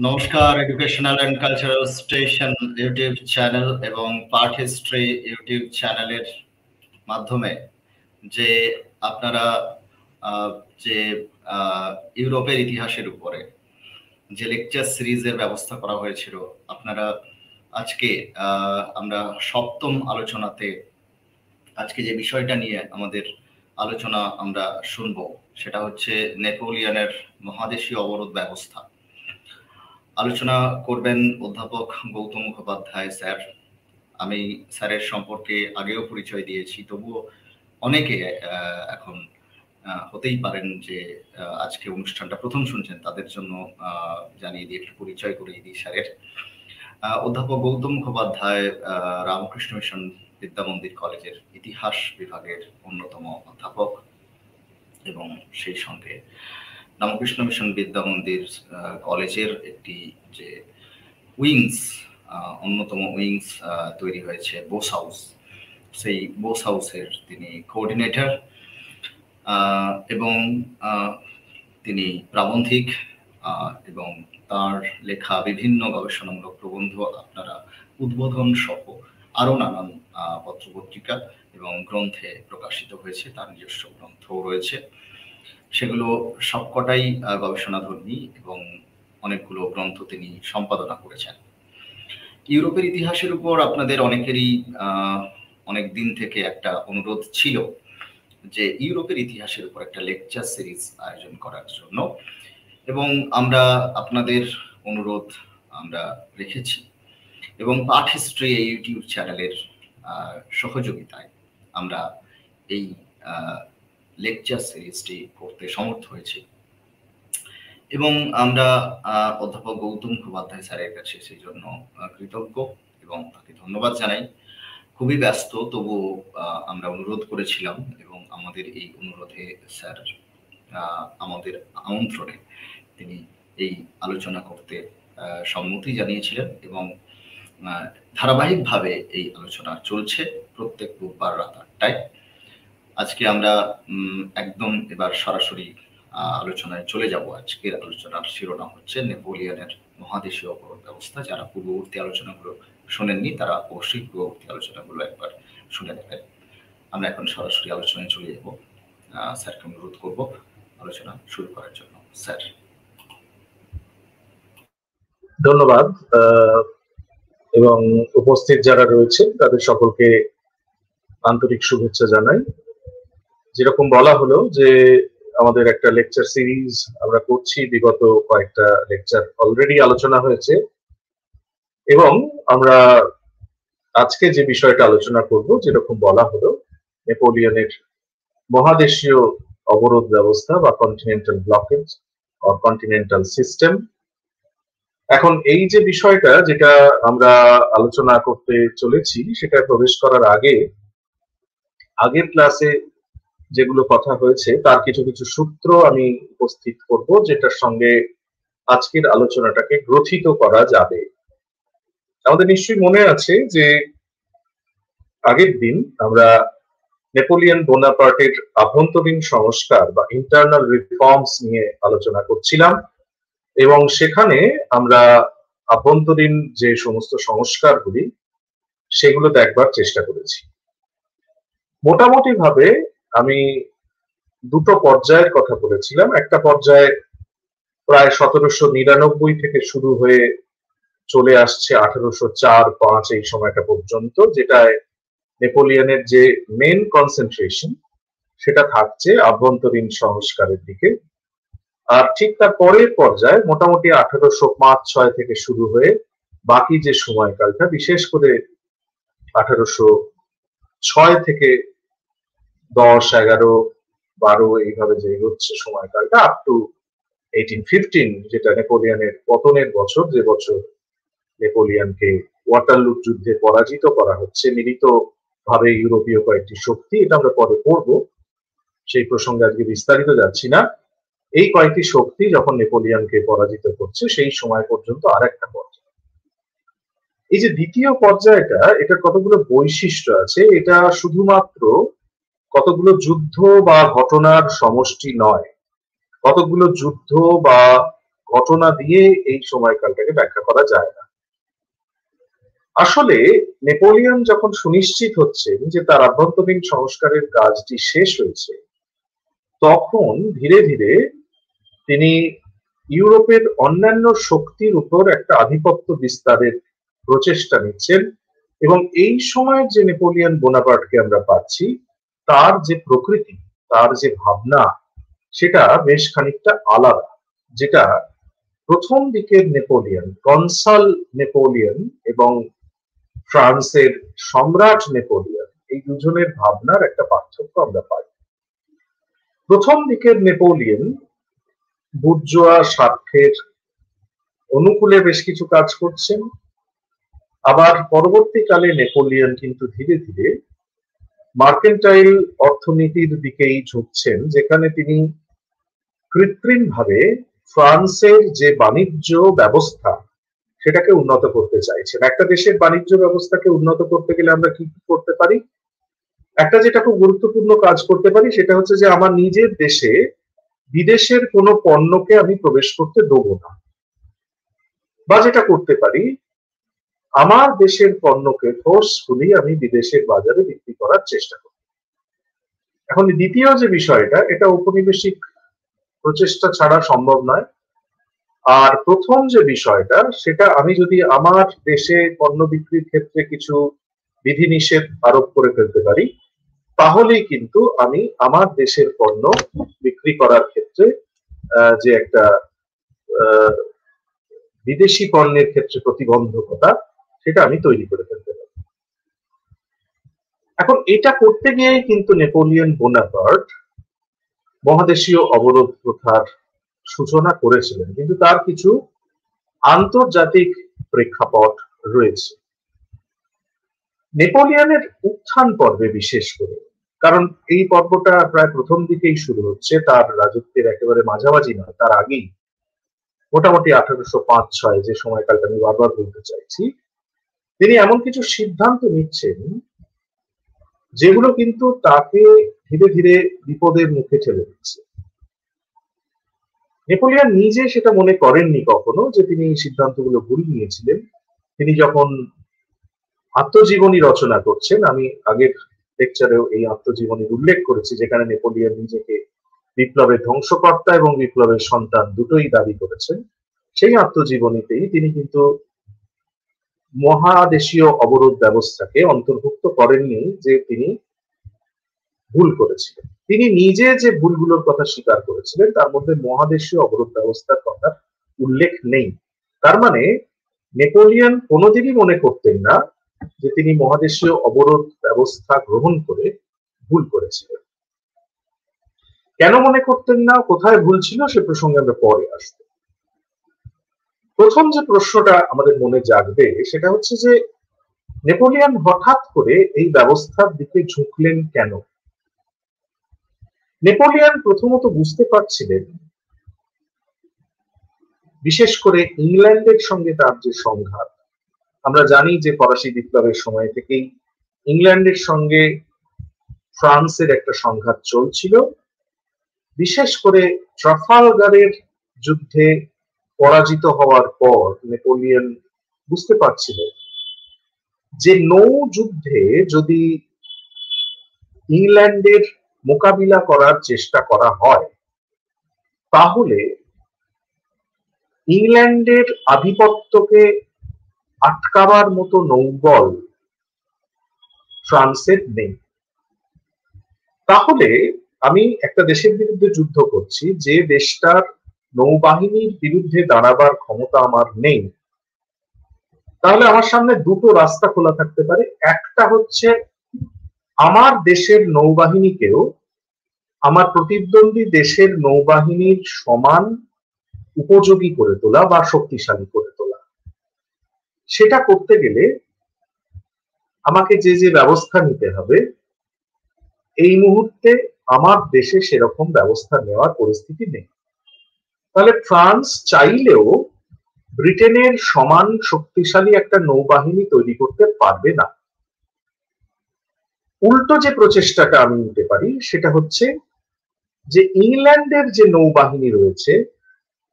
নমস্কার, educational and cultural station YouTube channel এবং part history YouTube চ্যানেলের মাধ্যমে যে আপনারা যে ইউরোপের ইতিহাসের উপরে যে লেকচার সিরিজের ব্যবস্থা করা হয়েছিল, আপনারা আজকে আমরা সপ্তম আলোচনাতে আজকে যে বিষয়টা নিয়ে আমাদের আলোচনা আমরা শুনব সেটা হচ্ছে নেপোলিয়নের মহাদেশীয় অবরোধ ব্যবস্থা। আলোচনা করবেন অধ্যাপক গৌতম মুখোপাধ্যায় স্যার। আমি স্যারের সম্পর্কে আগেও পরিচয় দিয়েছি, তবুও অনেকে এখন হতেই পারেন যে আজকে অনুষ্ঠানটা প্রথম শুনছেন, তাদের জন্য জানিয়ে দিয়ে একটু পরিচয় করিয়ে দিই স্যারের। অধ্যাপক গৌতম মুখোপাধ্যায় রামকৃষ্ণ মিশন বিদ্যা মন্দির কলেজের ইতিহাস বিভাগের অন্যতম অধ্যাপক এবং সেই সঙ্গে রামকৃষ্ণ মিশন বিদ্যা মন্দির কলেজের একটি যে উইংস, অন্যতম উইংস তৈরি হয়েছে বোস হাউস, সেই বোস হাউসের তিনি কোঅর্ডিনেটর এবং তিনি প্রাবন্ধিক এবং তার লেখা বিভিন্ন গবেষণামূলক প্রবন্ধ আপনারা উদ্বোধন সহ আরো নানান পত্রপত্রিকা এবং গ্রন্থে প্রকাশিত হয়েছে। তার নিজস্ব গ্রন্থও রয়েছে, সেগুলো সবকটাই গবেষণাধর্মী এবং অনেকগুলো গ্রন্থ তিনি সম্পাদনা করেছেন। ইউরোপের ইতিহাসের উপর আপনাদের অনেকেরই অনেক দিন থেকে একটা অনুরোধ ছিল যে ইউরোপের ইতিহাসের উপর একটা লেকচার সিরিজ আয়োজন করার জন্য, এবং আমরা আপনাদের অনুরোধ আমরা রেখেছি এবং পার্ট হিস্ট্রি এই ইউটিউব চ্যানেলের সহযোগিতায় আমরা এই লেকচার সিরিজটি করতে সমর্থ হয়েছি এবং আমরা অধ্যাপক গৌতম মুখোপাধ্যায় স্যারের কাছে সেই জন্য কৃতজ্ঞ এবং তাকে ধন্যবাদ জানাই। খুবই ব্যস্ত, তবু আমরা অনুরোধ করেছিলাম এবং আমাদের এই অনুরোধে স্যার আমাদের আমন্ত্রণে তিনি এই আলোচনা করতে সম্মতি জানিয়েছিলেন এবং ধারাবাহিকভাবে এই আলোচনা চলছে প্রত্যেক রোববার রাত 8টায়। আজকে আমরা একদম এবার সরাসরি আলোচনায় চলে যাব। আজকের আলোচনার শিরোনাম হচ্ছে নেপোলিয়নের মহাদেশীয় অবরোধ ব্যবস্থা। যারা পূর্ববর্তী আলোচনাগুলো শোনেননি তারা অবশ্যই পূর্ববর্তী আলোচনাগুলো একবার শুনে নেবেন। আমরা এখন সরাসরি আলোচনায় চলে যাব। স্যারকে অনুরোধ করব আলোচনা শুরু করার জন্য। স্যার। ধন্যবাদ এবং উপস্থিত যারা রয়েছে তাদের সকলকে আন্তরিক শুভেচ্ছা জানাই। যেরকম বলা হলো যে আমাদের একটা লেকচার সিরিজ আমরা করছি, বিগত কয়েকটা লেকচার অলরেডি আলোচনা হয়েছে এবং আমরা আজকে যে বিষয়টা আলোচনা করব, যেরকম বলা হলো, নেপোলিয়নের মহাদেশীয় অবরোধ ব্যবস্থা বা continental blockage or continental system. এখন এই যে বিষয়টা যেটা আমরা আলোচনা করতে চলেছি সেটা প্রবেশ করার আগে আগের ক্লাসে যেগুলো কথা হয়েছে তার কিছু কিছু সূত্র আমি উপস্থিত করব, যেটার সঙ্গে আজকের আলোচনাটাকে গ্রথিত করা যাবে। আমাদের নিশ্চয়ই মনে আছে যে আগের দিন আমরা নেপোলিয়ন বোনাপার্টের আভ্যন্তরীণ সংস্কার বা ইন্টারনাল রিফর্মস নিয়ে আলোচনা করছিলাম এবং সেখানে আমরা আভ্যন্তরীণ যে সমস্ত সংস্কারগুলি সেগুলো দেখবার চেষ্টা করেছি। মোটামুটি ভাবে আমি দুটো পর্যায়ের কথা বলেছিলাম। একটা পর্যায়ে প্রায় 1799 থেকে শুরু হয়ে চলে আসছে 1804-5 এই সময়টা পর্যন্ত, যেটায় নেপোলিয়নের যে মেন কনসেন্ট্রেশন সেটা থাকছে আভ্যন্তরীণ সংস্কারের দিকে। আর ঠিক তার পরের পর্যায়ে মোটামুটি 1805-6 থেকে শুরু হয়ে বাকি যে সময়কালটা, বিশেষ করে 1806 থেকে 10, 11, 12 এইভাবে যে হচ্ছে সময়কালটা আপ টু 1815, যেটা নেপোলিয়নের পতনের বছর, যে বছর নেপোলিয়নকে ওয়াটারলু যুদ্ধে পরাজিত করা হচ্ছে মিলিত ভাবে ইউরোপীয় কয়েকটি শক্তি। এটা আমরা পরে পড়ব, সেই প্রসঙ্গে আজকে বিস্তারিত যাচ্ছি না। এই কয়েকটি শক্তি যখন নেপোলিয়নকে পরাজিত করছে সেই সময় পর্যন্ত আর একটা পর্যায়। এই যে দ্বিতীয় পর্যায়টা, এটার কতগুলো বৈশিষ্ট্য আছে। এটা শুধুমাত্র কতগুলো যুদ্ধ বা ঘটনার সমষ্টি নয়, কতগুলো যুদ্ধ বা ঘটনা দিয়ে এই সময়কালটাকে ব্যাখ্যা করা যায় না। আসলে নেপোলিয়ন যখন সুনিশ্চিত হচ্ছেন যে তার আভ্যন্তরীণ সংস্কারের কাজটি শেষ হয়েছে, তখন ধীরে ধীরে তিনি ইউরোপের অন্যান্য শক্তির উপর একটা আধিপত্য বিস্তারের প্রচেষ্টা নিচ্ছেন, এবং এই সময়ের যে নেপোলিয়ন বোনাপার্টকে আমরা পাচ্ছি, তার যে প্রকৃতি, তার যে ভাবনা, সেটা বেশ খানিকটা আলাদা। যেটা প্রথম দিকের নেপোলিয়ন, কনসাল নেপোলিয়ন এবং ফ্রান্সের সম্রাট নেপোলিয়ন, এই দুজনের ভাবনার একটা পার্থক্য আমরা পাই। প্রথম দিকের নেপোলিয়ন বুর্জোয়া স্বার্থের অনুকূলে বেশ কিছু কাজ করছেন, আবার পরবর্তীকালে নেপোলিয়ন কিন্তু ধীরে ধীরে মার্কেন্টাইল অর্থনীতির দিকেই ঝুঁকছেন, যেখানে তিনি কৃত্রিমভাবে ফ্রান্সের যে বাণিজ্য ব্যবস্থা সেটাকে উন্নত করতে চাইছেন। একটা দেশের বাণিজ্য ব্যবস্থাকে উন্নত করতে গেলে আমরা কি করতে পারি? একটা যেটা খুব গুরুত্বপূর্ণ কাজ করতে পারি সেটা হচ্ছে যে আমার নিজের দেশে বিদেশের কোনো পণ্যকে আমি প্রবেশ করতে দেবো না, বা যেটা করতে পারি আমার দেশের পণ্যকে ফোর্সফুলি আমি বিদেশের বাজারে বিক্রি করার চেষ্টা করি। এখন দ্বিতীয় যে বিষয়টা, এটা ঔপনিবেশিক প্রচেষ্টা ছাড়া সম্ভব নয়। আর প্রথম যে বিষয়টা, সেটা আমি যদি আমার দেশে পণ্য বিক্রির ক্ষেত্রে কিছু বিধিনিষেধ আরোপ করে ফেলতে পারি, তাহলেই কিন্তু আমি আমার দেশের পণ্য বিক্রি করার ক্ষেত্রে যে একটা বিদেশি পণ্যের ক্ষেত্রে প্রতিবন্ধকতা, সেটা আমি তৈরি করে ফেলতে পারি। এখন এটা করতে গিয়ে কিন্তু নেপোলিয়ন বোনাপার্ট মহাদেশীয় অবরোধ প্রথার সূচনা করেছিলেন, কিন্তু তার কিছু আন্তর্জাতিক প্রেক্ষাপট রয়েছে। নেপোলিয়নের উত্থান পর্বে বিশেষ করে, কারণ এই পর্বটা প্রায় প্রথম দিকেই শুরু হচ্ছে, তার রাজত্বের একেবারে মাঝামাঝি নয়, তার আগেই, মোটামুটি 1805-06 যে সময়কালটা আমি বারবার বলতে চাইছি, তিনি এমন কিছু সিদ্ধান্ত নিচ্ছেন যেগুলো কিন্তু তাকে ধীরে ধীরে বিপদের মুখে ঠেলে দিচ্ছে। নেপোলিয়ন নিজে সেটা মনে করেননি কখনো যে তিনি এই সিদ্ধান্তগুলো ভুল নিয়েছিলেন। তিনি যখন আত্মজীবনী রচনা করছেন, আমি আগের লেকচারেও এই আত্মজীবনীর উল্লেখ করেছি, যেখানে নেপোলিয়ন নিজেকে বিপ্লবের ধ্বংসকর্তা এবং বিপ্লবের সন্তান দুটোই দাবি করেছেন, সেই আত্মজীবনীতেই তিনি কিন্তু মহাদেশীয় অবরোধ ব্যবস্থাকে অন্তর্ভুক্ত করেননি যে তিনি ভুল করেছিলেন। তিনি নিজে যে ভুলগুলোর কথা স্বীকার করেছিলেন, তার মধ্যে মহাদেশীয় অবরোধ ব্যবস্থার কথা উল্লেখ নেই। তার মানে নেপোলিয়ন কোনোদিনই মনে করতেন না যে তিনি মহাদেশীয় অবরোধ ব্যবস্থা গ্রহণ করে ভুল করেছিলেন। কেন মনে করতেন না, কোথায় ভুল ছিল, সে প্রসঙ্গে আমরা পরে আসব। প্রথম যে প্রশ্নটা আমাদের মনে জাগবে সেটা হচ্ছে যে নেপোলিয়ন হঠাৎ করে এই ব্যবস্থার দিকে ঝুঁকলেন কেন? নেপোলিয়ন প্রথমত বুঝতে পারছিলেন, বিশেষ করে ইংল্যান্ডের সঙ্গে তার যে সংঘাত, আমরা জানি যে ফরাসি বিপ্লবের সময় থেকেই ইংল্যান্ডের সঙ্গে ফ্রান্সের একটা সংঘাত চলছিল। বিশেষ করে ট্রাফালগারের যুদ্ধে পরাজিত হওয়ার পর নেপোলিয়ন বুঝতে পারছিলেন যে নৌ যুদ্ধে যদি ইংল্যান্ডের মোকাবিলা করার চেষ্টা করা হয়, তাহলে ইংল্যান্ডের আধিপত্যকে আটকাবার মতো নৌবল ফ্রান্সের নেই। তাহলে আমি একটা দেশের বিরুদ্ধে যুদ্ধ করছি, যে দেশটার নৌবাহিনীর বিরুদ্ধে দাঁড়াবার ক্ষমতা আমার নেই, তাহলে আমার সামনে দুটো রাস্তা খোলা থাকতে পারে। একটা হচ্ছে আমার দেশের নৌবাহিনীকেও আমার প্রতিদ্বন্দ্বী দেশের নৌবাহিনীর সমান উপযোগী করে তোলা বা শক্তিশালী করে তোলা। সেটা করতে গেলে আমাকে যে যে ব্যবস্থা নিতে হবে, এই মুহূর্তে আমার দেশে সেরকম ব্যবস্থা নেওয়ার পরিস্থিতি নেই। তাহলে ফ্রান্স চাইলেও ব্রিটেনের সমান শক্তিশালী একটা নৌবাহিনী তৈরি করতে পারবে না। উল্টো যে প্রচেষ্টাটা আমি নিতে পারি সেটা হচ্ছে যে ইংল্যান্ডের যে নৌবাহিনী রয়েছে,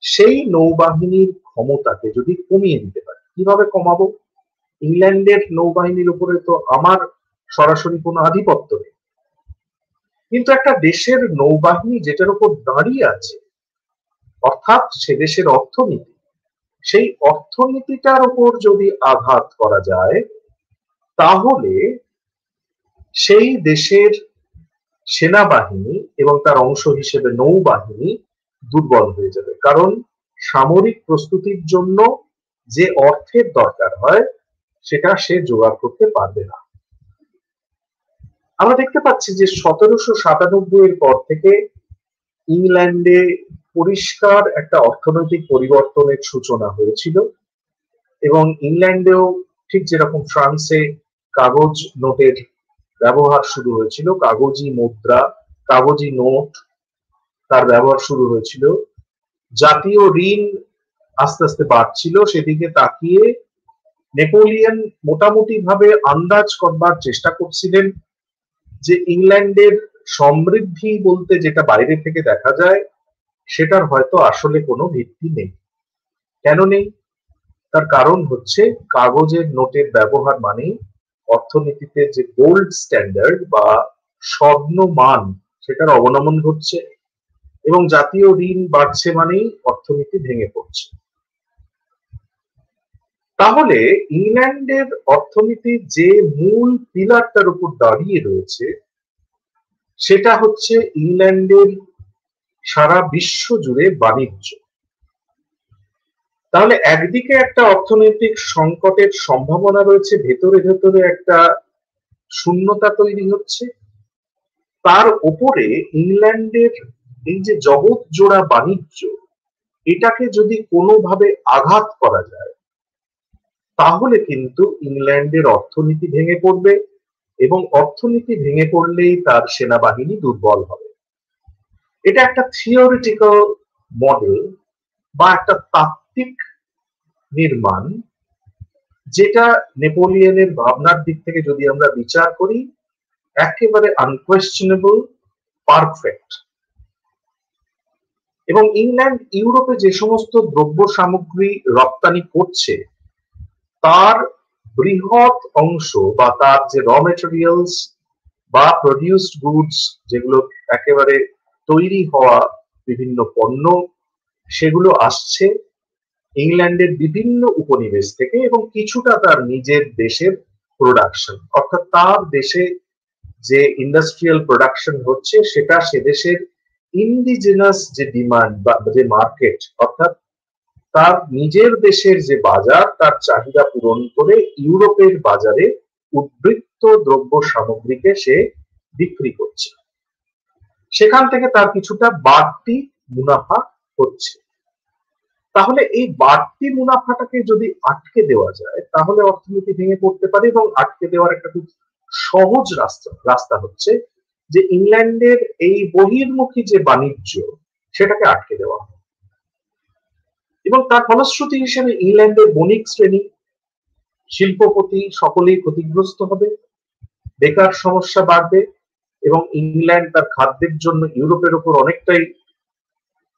সেই নৌবাহিনীর ক্ষমতাকে যদি কমিয়ে দিতে পারে। কিভাবে কমাবো? ইংল্যান্ডের নৌবাহিনীর উপরে তো আমার সরাসরি কোনো আধিপত্য নেই, কিন্তু একটা দেশের নৌবাহিনী যেটার উপর দাঁড়িয়ে আছে, অর্থাৎ সে দেশের অর্থনীতি, সেই অর্থনীতিটার উপর যদি আঘাত করা যায়, তাহলে সেই দেশের সেনাবাহিনী এবং তার অংশ হিসেবে নৌবাহিনী দুর্বল হয়ে যাবে। কারণ সামরিক প্রস্তুতির জন্য যে অর্থের দরকার হয় সেটা সে জোগাড় করতে পারবে না। আমরা দেখতে পাচ্ছি যে 1797 এর পর থেকে ইংল্যান্ডে পরিষ্কার একটা অর্থনৈতিক পরিবর্তনের সূচনা হয়েছিল, এবং ইংল্যান্ডেও ঠিক যেরকম ফ্রান্সে কাগজ নোটের ব্যবহার শুরু হয়েছিল, কাগজি মুদ্রা, কাগজি নোট তার ব্যবহার শুরু হয়েছিল, জাতীয় ঋণ আস্তে আস্তে বাড়ছিল, সেদিকে তাকিয়ে নেপোলিয়ন মোটামুটি ভাবে আন্দাজ করবার চেষ্টা করছিলেন যে ইংল্যান্ডের সমৃদ্ধি বলতে যেটা বাইরে থেকে দেখা যায় সেটার হয়তো আসলে কোনো ভিত্তি নেই। কেন নেই? তার কারণ হচ্ছে কাগজের নোটের ব্যবহার মানে অর্থনীতিতে যে গোল্ড স্ট্যান্ডার্ড বা স্বর্ণ মান সেটার অবনমন ঘটছে, এবং জাতীয় ঋণ বাড়ছে মানেই অর্থনীতি ভেঙে পড়ছে। তাহলে ইংল্যান্ডের অর্থনীতি যে মূল পিলারটার উপর দাঁড়িয়ে রয়েছে সেটা হচ্ছে ইংল্যান্ডের সারা বিশ্ব জুড়ে বাণিজ্য। তাহলে একদিকে একটা অর্থনৈতিক সংকটের সম্ভাবনা রয়েছে, ভেতরে ভেতরে একটা শূন্যতা তৈরি হচ্ছে, তার উপরে ইংল্যান্ডের এই যে জগৎ জোড়া বাণিজ্য, এটাকে যদি কোনোভাবে আঘাত করা যায় তাহলে কিন্তু ইংল্যান্ডের অর্থনীতি ভেঙে পড়বে, এবং অর্থনীতি ভেঙে পড়লেই তার সেনাবাহিনী দুর্বল হবে। এটা একটা থিওরিটিক্যাল মডেল বা একটা তাত্ত্বিক নির্মাণ, যেটা নেপোলিয়নের ভাবনার দিক থেকে যদি আমরা বিচার করি একেবারে আনকোয়েশ্চেনেবল, পারফেক্ট। এবং ইংল্যান্ড ইউরোপে যে সমস্ত দ্রব্য সামগ্রী রপ্তানি করছে তার বৃহৎ অংশ বা তার যে র মেটেরিয়ালস বা প্রডিউসড গুডস, যেগুলো একেবারে তৈরি হওয়া বিভিন্ন পণ্য, সেগুলো আসছে ইংল্যান্ডের বিভিন্ন উপনিবেশ থেকে, এবং কিছুটা তার নিজের দেশের প্রোডাকশন, অর্থাৎ তার দেশে যে ইন্ডাস্ট্রিয়াল প্রোডাকশন হচ্ছে সেটা সে দেশের ইন্ডিজিনাস যে ডিমান্ড বা যে মার্কেট, অর্থাৎ তার নিজের দেশের যে বাজার, তার চাহিদা পূরণ করে ইউরোপের বাজারে উদ্বৃত্ত দ্রব্য সামগ্রীকে সে বিক্রি করছে। সেখান থেকে তার কিছুটা বাড়তি মুনাফা হচ্ছে। তাহলে এই বাড়তি মুনাফাটাকে যদি আটকে দেওয়া যায় তাহলে অর্থনীতি ভেঙে পড়তে পারে, এবং আটকে দেওয়ার একটা খুব সহজ রাস্তা হচ্ছে যে ইংল্যান্ডের এই বহির্মুখী যে বাণিজ্য সেটাকে আটকে দেওয়া হয়, এবং তার ফলশ্রুতি হিসেবে ইংল্যান্ডের বণিক শ্রেণী, শিল্পপতি সকলেই ক্ষতিগ্রস্ত হবে, বেকার সমস্যা বাড়বে, এবং ইংল্যান্ড তার খাদ্যের জন্য ইউরোপের উপর অনেকটাই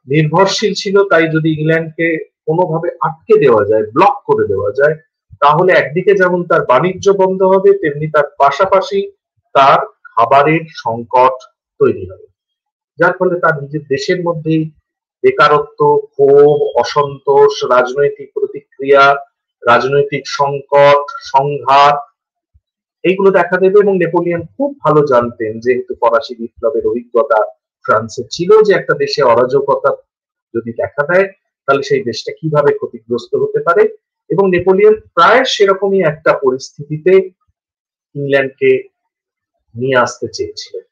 নির্ভরশীল ছিল। তাই যদি ইংল্যান্ডকে কোনোভাবে আটকে দেওয়া যায়, ব্লক করে দেওয়া যায়, তাহলে একদিকে যেমন তার বাণিজ্য বন্ধ হবে, তেমনি তার পাশাপাশি তার খাবারের সংকট তৈরি হবে, যার ফলে তার নিজের দেশের মধ্যেই বেকারত্ব, ক্ষোভ, অসন্তোষ, রাজনৈতিক প্রতিক্রিয়া, রাজনৈতিক সংকট, সংঘাত এইগুলো দেখা দেবে। এবং নেপোলিয়ন খুব ভালো জানতেন, যেহেতু ফরাসি বিপ্লবের অভিজ্ঞতা ফ্রান্সের ছিল, যে একটা দেশে অরাজকতা যদি দেখা দেয় তাহলে সেই দেশটা কিভাবে ক্ষতিগ্রস্ত হতে পারে, এবং নেপোলিয়ন প্রায় সেরকমই একটা পরিস্থিতিতে ইংল্যান্ডকে নিয়ে আসতে চেয়েছিলেন।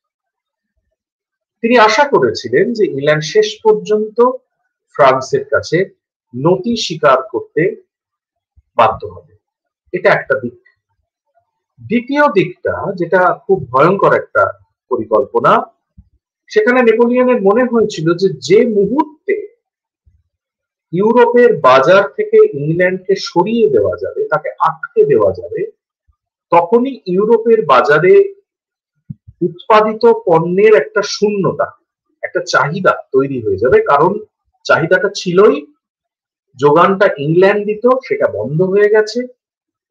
তিনি আশা করেছিলেন যে ইংল্যান্ড শেষ পর্যন্ত ফ্রান্সের কাছে নতি স্বীকার করতে বাধ্য হবে। এটা একটা দিক। দ্বিতীয় দিকটা, যেটা খুব ভয়ঙ্কর একটা পরিকল্পনা, সেখানে নেপোলিয়নের মনে হয়েছিল যে যে মুহূর্তে ইউরোপের বাজার থেকে ইংল্যান্ডকে সরিয়ে দেওয়া যাবে, তাকে আটকে দেওয়া যাবে, তখনই ইউরোপের বাজারে উৎপাদিত পণ্যের একটা শূন্যতা, একটা চাহিদা তৈরি হয়ে যাবে। কারণ চাহিদাটা ছিলই, যোগানটা ইংল্যান্ড দিত, সেটা বন্ধ হয়ে গেছে,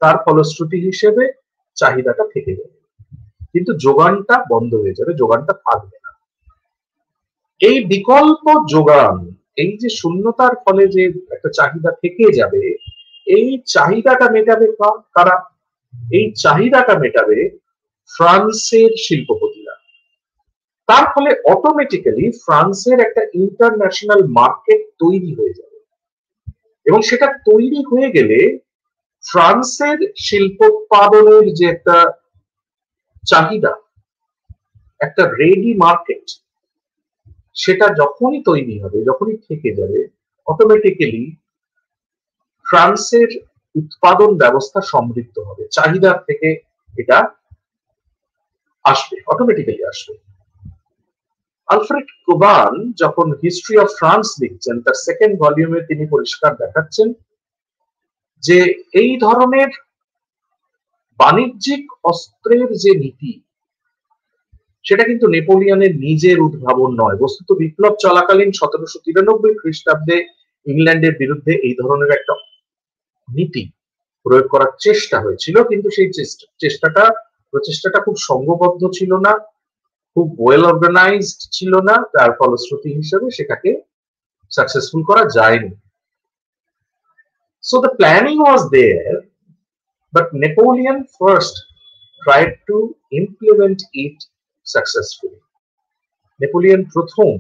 তার ফলশ্রুতি হিসেবে চাহিদাটা থেকে যাবে, কিন্তু যোগানটা বন্ধ হয়ে যাবে, যোগানটা থাকবে না। এই বিকল্প যোগান, এই যে শূন্যতার ফলে যে একটা চাহিদা থেকে যাবে, এই চাহিদাটা মেটাবে কারা? এই চাহিদাটা মেটাবে ফ্রান্সের শিল্পপতিরা। তার ফলে অটোমেটিক্যালি ফ্রান্সের একটা ইন্টারন্যাশনাল মার্কেট তৈরি হয়ে যাবে, এবং সেটা তৈরি হয়ে গেলে ফ্রান্সের শিল্পোৎপাদনের যে একটা চাহিদা, একটা রেডি মার্কেট, সেটা যখনই তৈরি হবে, যখনই থেকে যাবে, অটোমেটিক্যালি ফ্রান্সের উৎপাদন ব্যবস্থা সমৃদ্ধ হবে, চাহিদা থেকে এটা আসবে, অটোমেটিক্যালি আসবে। আলফ্রেড কোবান যখন হিস্ট্রি অফ ফ্রান্স লিখছেন, তার সেকেন্ড ভলিউমে তিনি পরিষ্কার দেখাচ্ছেন যে এই ধরনের বাণিজ্যিক অস্ত্রের যে নীতি, সেটা কিন্তু নেপোলিয়নের নিজের উদ্ভাবন নয়। বস্তুত বিপ্লব চলাকালীন 1793 খ্রিস্টাব্দে ইংল্যান্ডের বিরুদ্ধে এই ধরনের একটা নীতি প্রয়োগ করার চেষ্টা হয়েছিল, কিন্তু সেই প্রচেষ্টাটা খুব সংঘবদ্ধ ছিল না, খুব ওয়েল অর্গানাইজড ছিল না, তার ফলশ্রুতি হিসেবে সেটাকে সাকসেসফুল করা যায়নি। So the planning was there, but Napoleon first tried to implement it successfully. Napoleon প্রথম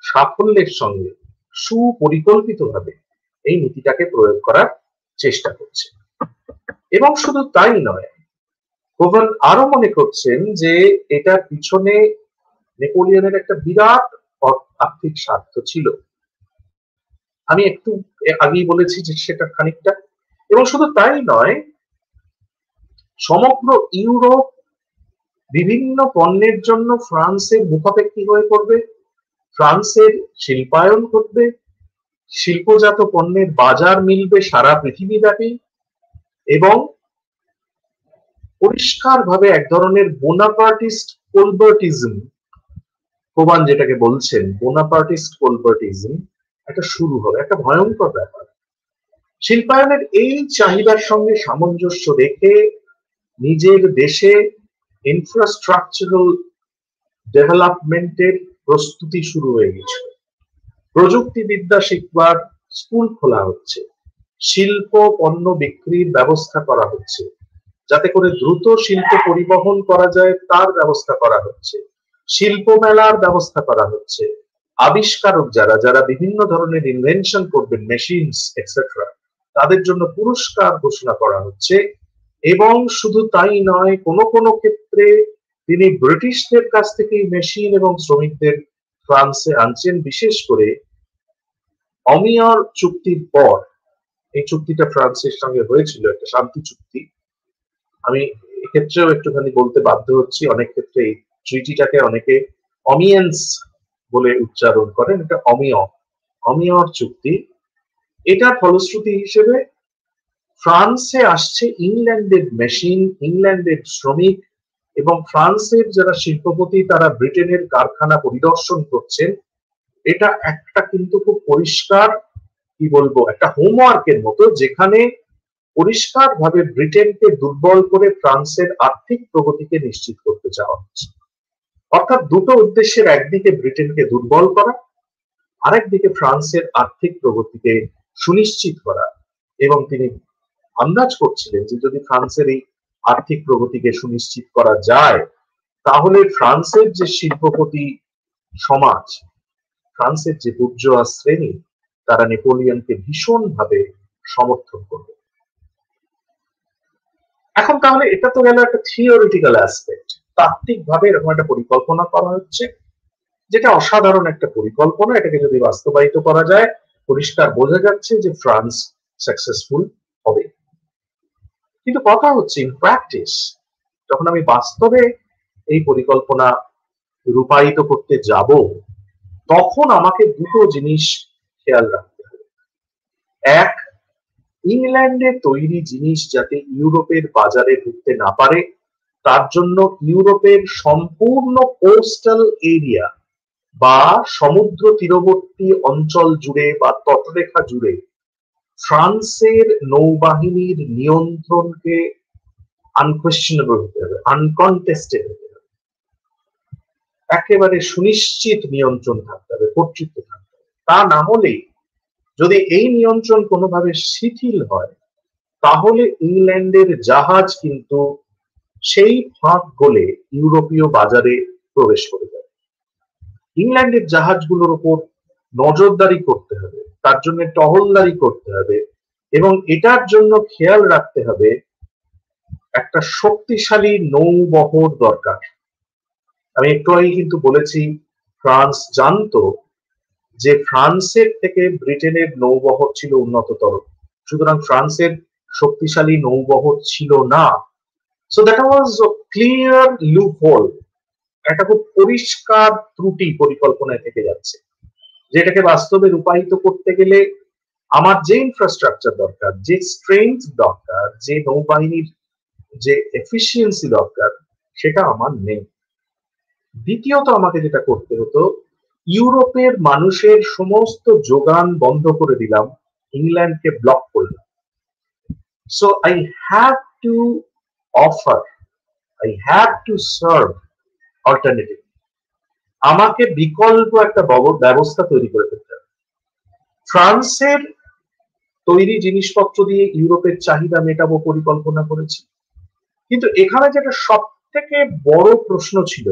সাফল্যের সঙ্গে সুপরিকল্পিতভাবে এই নীতিটাকে প্রয়োগ করার চেষ্টা করছে। এবং শুধু তাই নয়, কোভান আরো মনে করছেন যে এটার পিছনে নেপোলিয়নের একটা বিরাট আর্থিক স্বার্থ ছিল। আমি একটু আগেই বলেছি যে সেটা খানিকটা। এবং শুধু তাই নয়, সমগ্র ইউরোপ বিভিন্ন পণ্যের জন্য ফ্রান্সের মুখাপেক্ষী হয়ে পড়বে, ফ্রান্সের শিল্পায়ন ঘটবে, শিল্পজাত পণ্যের বাজার মিলবে সারা পৃথিবীব্যাপী, এবং পরিষ্কারভাবে এক ধরনের বোনাপার্টিস্ট কোলবার্টিজম, কোবান যেটাকে বলছেন বোনাপার্টিস্ট কোলবার্টিজম, একটা শুরু হবে, একটা ভয়ঙ্কর ব্যাপার। শিল্পায়নের এই চাহিদার সঙ্গে সামঞ্জস্য রেখে নিজের দেশে ইনফ্রাস্ট্রাকচারাল ডেভেলপমেন্টের প্রস্তুতি শুরু হয়ে গেছে। প্রযুক্তিবিদ্যা শিখবার স্কুল খোলা হচ্ছে, শিল্প পণ্য বিক্রির ব্যবস্থা করা হচ্ছে, যাতে করে দ্রুত শিল্প পরিবহন করা যায় তার ব্যবস্থা করা হচ্ছে, শিল্প মেলার ব্যবস্থা করা হচ্ছে, আবিষ্কারক যারা যারা বিভিন্ন ধরনের ইনভেনশন করবেন, মেশিনস এটসেট্রা, তাদের জন্য পুরস্কার ঘোষণা করা হচ্ছে। এবং শুধু তাই নয়, কোন কোন ক্ষেত্রে তিনি ব্রিটিশদের কাছ থেকে মেশিন এবং শ্রমিকদের ফ্রান্সে আনছেন। বিশেষ করে অমিয়র চুক্তির পর, এই চুক্তিটা ফ্রান্সের সঙ্গে হয়েছিল, একটা শান্তি চুক্তি। আমি এক্ষেত্রেও একটুখানি বলতে বাধ্য হচ্ছি, অনেক ক্ষেত্রে এই ট্রিটিটাকে অনেকে অমিয়েন্স বলে উচ্চারণ করেন, এটা অমিয়র চুক্তি। এটার ফলশ্রুতি হিসেবে ফ্রান্সে আসছে ইংল্যান্ডের মেশিন, ইংল্যান্ডের শ্রমিক, এবং ফ্রান্সের যারা শিল্পপতি তারা ব্রিটেনের কারখানা পরিদর্শন করছেন। এটা একটা কিন্তু খুব পরিষ্কার, কি বলবো, একটা হোমওয়ার্কের মতো, যেখানে পরিষ্কারভাবে ব্রিটেনকে দুর্বল করে ফ্রান্সের আর্থিক প্রগতিকে নিশ্চিত করতে চাওয়া হচ্ছে। অর্থাৎ দুটো উদ্দেশ্যের, একদিকে ব্রিটেনকে দুর্বল করা, আরেকদিকে ফ্রান্সের আর্থিক প্রগতিকে সুনিশ্চিত করা। এবং তিনি আন্দাজ করছিলেন যে যদি ফ্রান্সের এই আর্থিক প্রগতিকে সুনিশ্চিত করা যায়, তাহলে ফ্রান্সের যে শিল্পপতি সমাজ, ফ্রান্সের যে বুর্জোয়া শ্রেণী, তারা নেপোলিয়নকে ভীষণভাবে সমর্থন করবে। এখন তাহলে এটা তো গেল একটা থিওরিটিক্যাল অ্যাসপেক্ট, তাত্ত্বিকভাবে এরকম একটা পরিকল্পনা করা হচ্ছে, যেটা অসাধারণ একটা পরিকল্পনা। এটাকে যদি বাস্তবায়িত করা যায়, পরিষ্কার বোঝা যাচ্ছে যে ফ্রান্স সাকসেসফুল হবে। কিন্তু কথা হচ্ছে, ইন প্র্যাকটিস, যখন আমি বাস্তবে এই পরিকল্পনা রূপায়িত করতে যাব, তখন আমাকে দুটো জিনিস খেয়াল রাখতে হবে। এক, ইংল্যান্ডে তৈরি জিনিস যাতে ইউরোপের বাজারে ঢুকতে না পারে, তার জন্য ইউরোপের সম্পূর্ণ কোস্টাল এরিয়া বা সমুদ্র তীরবর্তী অঞ্চল জুড়ে বা তটরেখা জুড়ে ফ্রান্সের নৌবাহিনীর নিয়ন্ত্রণকে আনকোয়েশ্চেনেবল হতে হবে, আনকনটেস্টেড হতে হবে, একেবারে সুনিশ্চিত নিয়ন্ত্রণ থাকতে হবে, কর্তৃত্ব থাকতে হবে। তা না হলে যদি এই নিয়ন্ত্রণ কোনোভাবে শিথিল হয়, তাহলে ইংল্যান্ডের জাহাজ কিন্তু সেই ফাঁক গলে ইউরোপীয় বাজারে প্রবেশ করে যাবে। ইংল্যান্ডের জাহাজগুলোর উপর নজরদারি করতে হবে, তার জন্য টহলদারি করতে হবে, এবং এটার জন্য খেয়াল রাখতে হবে একটা শক্তিশালী নৌবহর দরকার। আমি একটু আগে কিন্তু বলেছি ফ্রান্স জানতো যে ফ্রান্সের থেকে ব্রিটেনের নৌবহর ছিল উন্নততর, সুতরাং ফ্রান্সের শক্তিশালী নৌবহর ছিল না। So that was a clear loophole, একটা খুব পরিষ্কার ত্রুটি পরিকল্পনায় থেকে যাচ্ছে, যেটাকে বাস্তবে রূপায়িত করতে গেলে আমার যে ইনফ্রাস্ট্রাকচার দরকার, যে স্ট্রেংথ দরকার, যে নৌবাহিনীর যে এফিসিয়েন্সি দরকার, সেটা আমার নেই। দ্বিতীয়ত আমাকে যেটা করতে হতো, ইউরোপের মানুষের সমস্ত যোগান বন্ধ করে দিলাম, ইংল্যান্ডকে ব্লক করলাম। So I have to offer, I have to serve alternative. আমাকে বিকল্প একটা ব্যবস্থা তৈরি করে ফেলতে হবে। ফ্রান্সের তৈরি জিনিসপত্র দিয়ে ইউরোপের চাহিদা মেটাবো পরিকল্পনা করেছি, কিন্তু এখানে যেটা সব থেকে বড় প্রশ্ন ছিল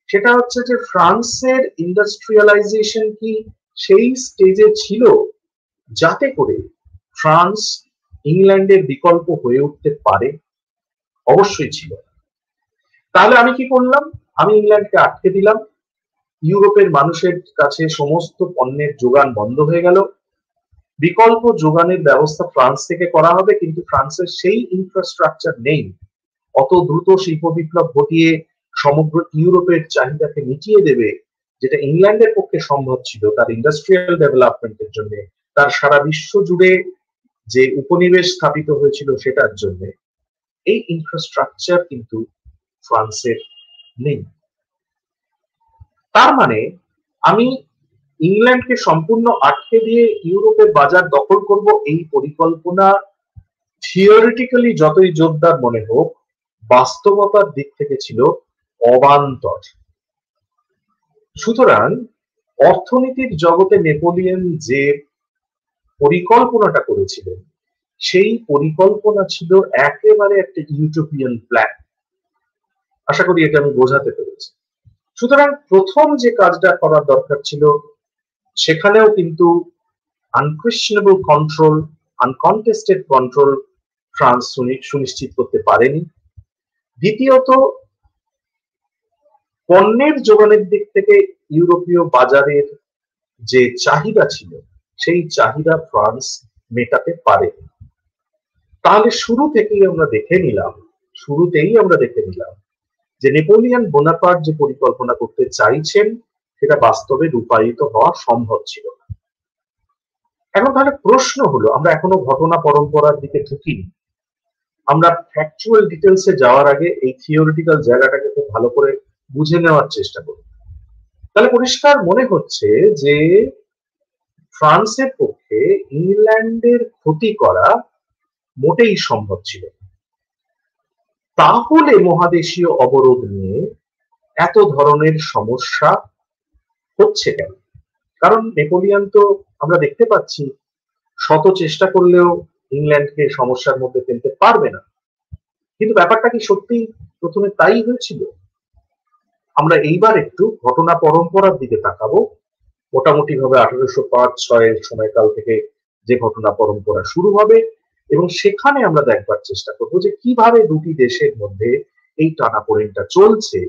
সেটা হচ্ছে যে ফ্রান্সের ইন্ডাস্ট্রিয়ালাইজেশন কি সেই স্টেজে ছিল যাতে করে ফ্রান্স ইংল্যান্ডের বিকল্প হয়ে উঠতে পারে? অবশ্যই ছিল। তাহলে আমি কি করলাম? আমি ইংল্যান্ডকে আটকে দিলাম, ইউরোপের মানুষের কাছে সমস্ত পণ্যের যোগান বন্ধ হয়ে গেল, বিকল্প যোগানের ব্যবস্থা ফ্রান্স থেকে করা হবে, কিন্তু ফ্রান্সের সেই ইনফ্রাস্ট্রাকচার নেই অত দ্রুত শিল্প বিপ্লব ঘটিয়ে সমগ্র ইউরোপের চাহিদাকে মিটিয়ে দেবে, যেটা ইংল্যান্ডের পক্ষে সম্ভব ছিল তার ইন্ডাস্ট্রিয়াল ডেভেলপমেন্টের জন্য, তার সারা বিশ্ব জুড়ে যে উপনিবেশ স্থাপিত হয়েছিল সেটার জন্য। এই ইনফ্রাস্ট্রাকচার কিন্তু ফ্রান্সের নেই। তার মানে আমি ইংল্যান্ডকে সম্পূর্ণ আটকে দিয়ে ইউরোপের বাজার দখল করব, এই পরিকল্পনা থিওরিটিক্যালি যতই জোরদার মনে হোক, বাস্তবতার দিক থেকে ছিল অবান্তর। সুতরাং অর্থনীতির জগতে নেপোলিয়ন যে পরিকল্পনাটা করেছিলেন, সেই পরিকল্পনা ছিল একেবারে একটা ইউটোপিয়ান প্ল্যান। আশা করি এটা আমি বোঝাতে পেরেছি। সুতরাং প্রথম যে কাজটা করার দরকার ছিল, সেখানেও কিন্তু আনকোয়েশ্চেনেবল কন্ট্রোল, আনকনটেস্টেড কন্ট্রোল ফ্রান্স সুনিশ্চিত করতে পারেনি। দ্বিতীয়ত, পণ্যের যোগানের দিক থেকে ইউরোপীয় বাজারের যে চাহিদা ছিল, সেই চাহিদা ফ্রান্স মেটাতে পারেনি। তাহলে শুরুতেই আমরা দেখে নিলাম যে নেপোলিয়ন বোনাপার্ট যে পরিকল্পনা করতে চাইছেন সেটা বাস্তবে রূপায়িত হওয়া সম্ভব ছিল না। এখন তাহলে প্রশ্ন হলো, আমরা এখনো ঘটনা পরম্পরার দিকে ঢুকিনি, আমরা ফ্যাকচুয়াল ডিটেলসে যাওয়ার আগে এই থিওরিটিক্যাল জায়গাটাকে খুব ভালো করে বুঝে নেওয়ার চেষ্টা করি। তাহলে পরিষ্কার মনে হচ্ছে যে ফ্রান্সের পক্ষে ইংল্যান্ডের ক্ষতি করা মোটেই সম্ভব ছিল না। তাহলে মহাদেশীয় অবরোধ নিয়ে এত ধরনের সমস্যা হচ্ছে কেন? কারণ নেপোলিয়ন তো আমরা দেখতে পাচ্ছি শত চেষ্টা করলেও ইংল্যান্ডকে সমস্যার মধ্যে ফেলতে পারবে না। কিন্তু ব্যাপারটা কি সত্যি প্রথমে তাই হয়েছিল? আমরা এইবার একটু ঘটনা পরম্পরার দিকে তাকাবো। মোটামুটি ভাবে 1805-6 সময়কাল থেকে যে ঘটনা পরম্পরা শুরু হবে, এবং সেখানে আমরা দেখবার চেষ্টা করবো যে কিভাবে দুটি দেশের মধ্যে এই টানাপোড়েনটা চলছে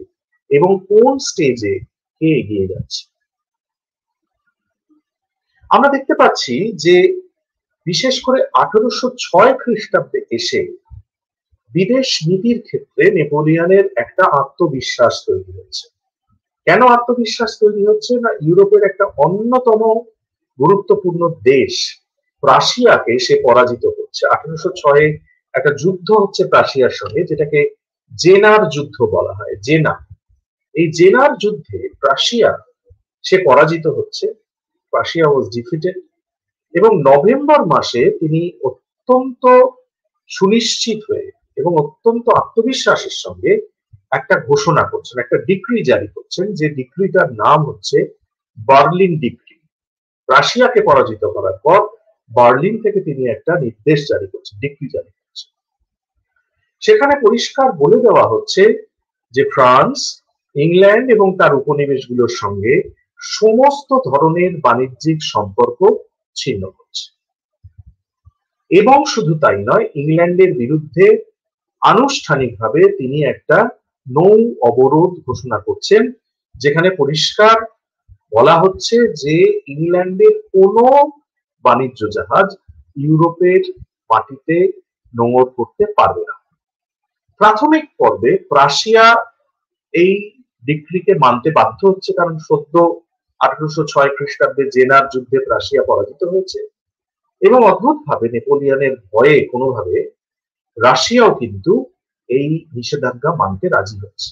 এবং কোন স্টেজে কে এগিয়ে যাচ্ছে। আমরা দেখতে পাচ্ছি যে বিশেষ করে 1806 খ্রিস্টাব্দে এসে বিদেশ নীতির ক্ষেত্রে নেপোলিয়নের একটা আত্মবিশ্বাস তৈরি হচ্ছে। কেন আত্মবিশ্বাস তৈরি হচ্ছে না, ইউরোপের একটা অন্যতম গুরুত্বপূর্ণ দেশ রাশিয়াকে সে পরাজিত করছে। 1806 একটা যুদ্ধ হচ্ছে রাশিয়ার সঙ্গে, যেটাকে জেনার যুদ্ধ বলা হয়। জেনা, এই জেনার যুদ্ধে রাশিয়া সে পরাজিত হচ্ছে, রাশিয়া ওয়াজ ডিফিটেড, এবং নভেম্বর মাসে তিনি অত্যন্ত সুনিশ্চিত হয়ে এবং অত্যন্ত আত্মবিশ্বাসের সঙ্গে একটা ঘোষণা করছেন, একটা ডিক্রি জারি করছেন, যে ডিক্রিটার নাম হচ্ছে বার্লিন ডিক্রি। রাশিয়াকে পরাজিত করার পর বার্লিন থেকে তিনি একটা নির্দেশ জারি করছেন, ডিক্রি জারি করছেন। সেখানে পরিষ্কার বলে দেওয়া হচ্ছে যে ফ্রান্স, ইংল্যান্ড এবং তার উপনিবেশগুলোর সঙ্গে সমস্ত ধরনের বাণিজ্যিক সম্পর্ক ছিন্ন করছে, এবং শুধু তাই নয়, ইংল্যান্ডের বিরুদ্ধে আনুষ্ঠানিকভাবে তিনি একটা নৌ অবরোধ ঘোষণা করছেন, যেখানে পরিষ্কার বলা হচ্ছে যে ইংল্যান্ডের কোনো বাণিজ্য জাহাজ ইউরোপের মাটিতে নোঙর করতে পারবে না। প্রাথমিক পর্বে রাশিয়া এই ডিক্রিকে মানতে বাধ্য হচ্ছে, কারণ সদ্য 1806 খ্রিস্টাব্দে জেনার যুদ্ধে রাশিয়া পরাজিত হয়েছে, এবং অদ্ভুতভাবে নেপোলিয়নের ভয়ে কোনোভাবে রাশিয়াও কিন্তু এই নিষেধাজ্ঞা মানতে রাজি হচ্ছে।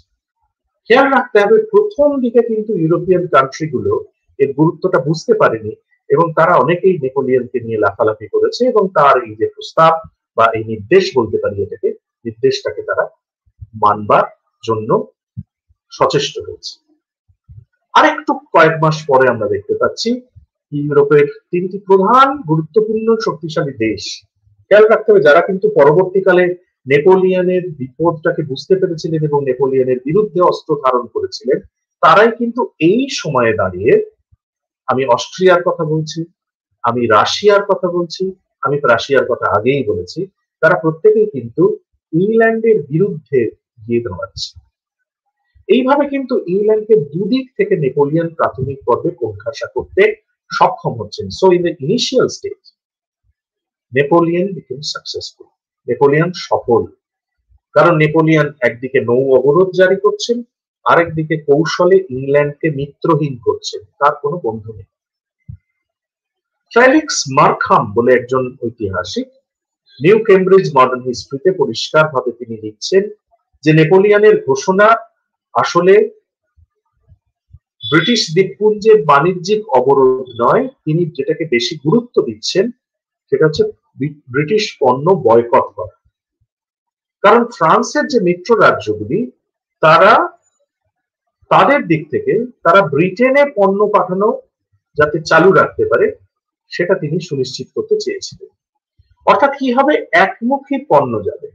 খেয়াল রাখতে হবে, প্রথম দিকে কিন্তু ইউরোপিয়ান কান্ট্রিগুলো এর গুরুত্বটা বুঝতে পারেনি, এবং তারা অনেকেই নেপোলিয়নকে নিয়ে লাফালাফি করেছে, এবং তার এই যে প্রস্তাব বা এই নির্দেশ বলতে পারি এটাকে, নির্দেশটাকে তারা মানবার জন্য সচেষ্ট হয়েছে। আরেকটু কয়েক মাস পরে আমরা দেখতে পাচ্ছি ইউরোপের তিনটি প্রধান গুরুত্বপূর্ণ শক্তিশালী দেশ, খেয়াল রাখতে হবে যারা কিন্তু পরবর্তীকালে নেপোলিয়নের বিপদটাকে বুঝতে পেরেছিলেন এবং নেপোলিয়নের বিরুদ্ধে অস্ত্র ধারণ করেছিলেন, তারাই কিন্তু এই সময়ে দাঁড়িয়ে, আমি অস্ট্রিয়ার কথা বলছি, আমি রাশিয়ার কথা বলছি, আমি রাশিয়ার কথা আগেই বলেছি, তারা প্রত্যেকেই কিন্তু ইংল্যান্ডের বিরুদ্ধে গিয়ে দাঁড়াচ্ছে। এইভাবে কিন্তু ইংল্যান্ডকে দুদিক থেকে নেপোলিয়ন প্রাথমিক পর্বে কোণঠাসা করতে সক্ষম হচ্ছেন। So in the initial stage Napoleon became successful, Napoleon সফল, কারণ নেপোলিয়ন একদিকে নৌ অবরোধ জারি করছেন, আরেকদিকে কৌশলে ইংল্যান্ডকে মিত্রহীন করছেন, তার কোনো বন্ধু নেই। ফেলিক্স মার্খাম বলে একজন ঐতিহাসিক নিউ কেমব্রিজ মডার্ন হিস্ট্রিতে পরিষ্কারভাবে তিনি লিখছেন যে নেপোলিয়নের ঘোষণা আসলে ব্রিটিশ দ্বীপপুঞ্জের বাণিজ্যিক অবরোধ নয়, তিনি যেটাকে বেশি গুরুত্ব দিচ্ছেন সেটা হচ্ছে ব্রিটিশ পণ্য বয়কট করা। কারণ ফ্রান্সের যে মিত্র রাজ্যগুলি, তারা তাদের দিক থেকে তারা ব্রিটেনে পণ্য পাঠানো যাতে চালু রাখতে পারে সেটা তিনি সুনিশ্চিত করতে চেয়েছিলেন। অর্থাৎ কি হবে, একমুখী পণ্য যাবে,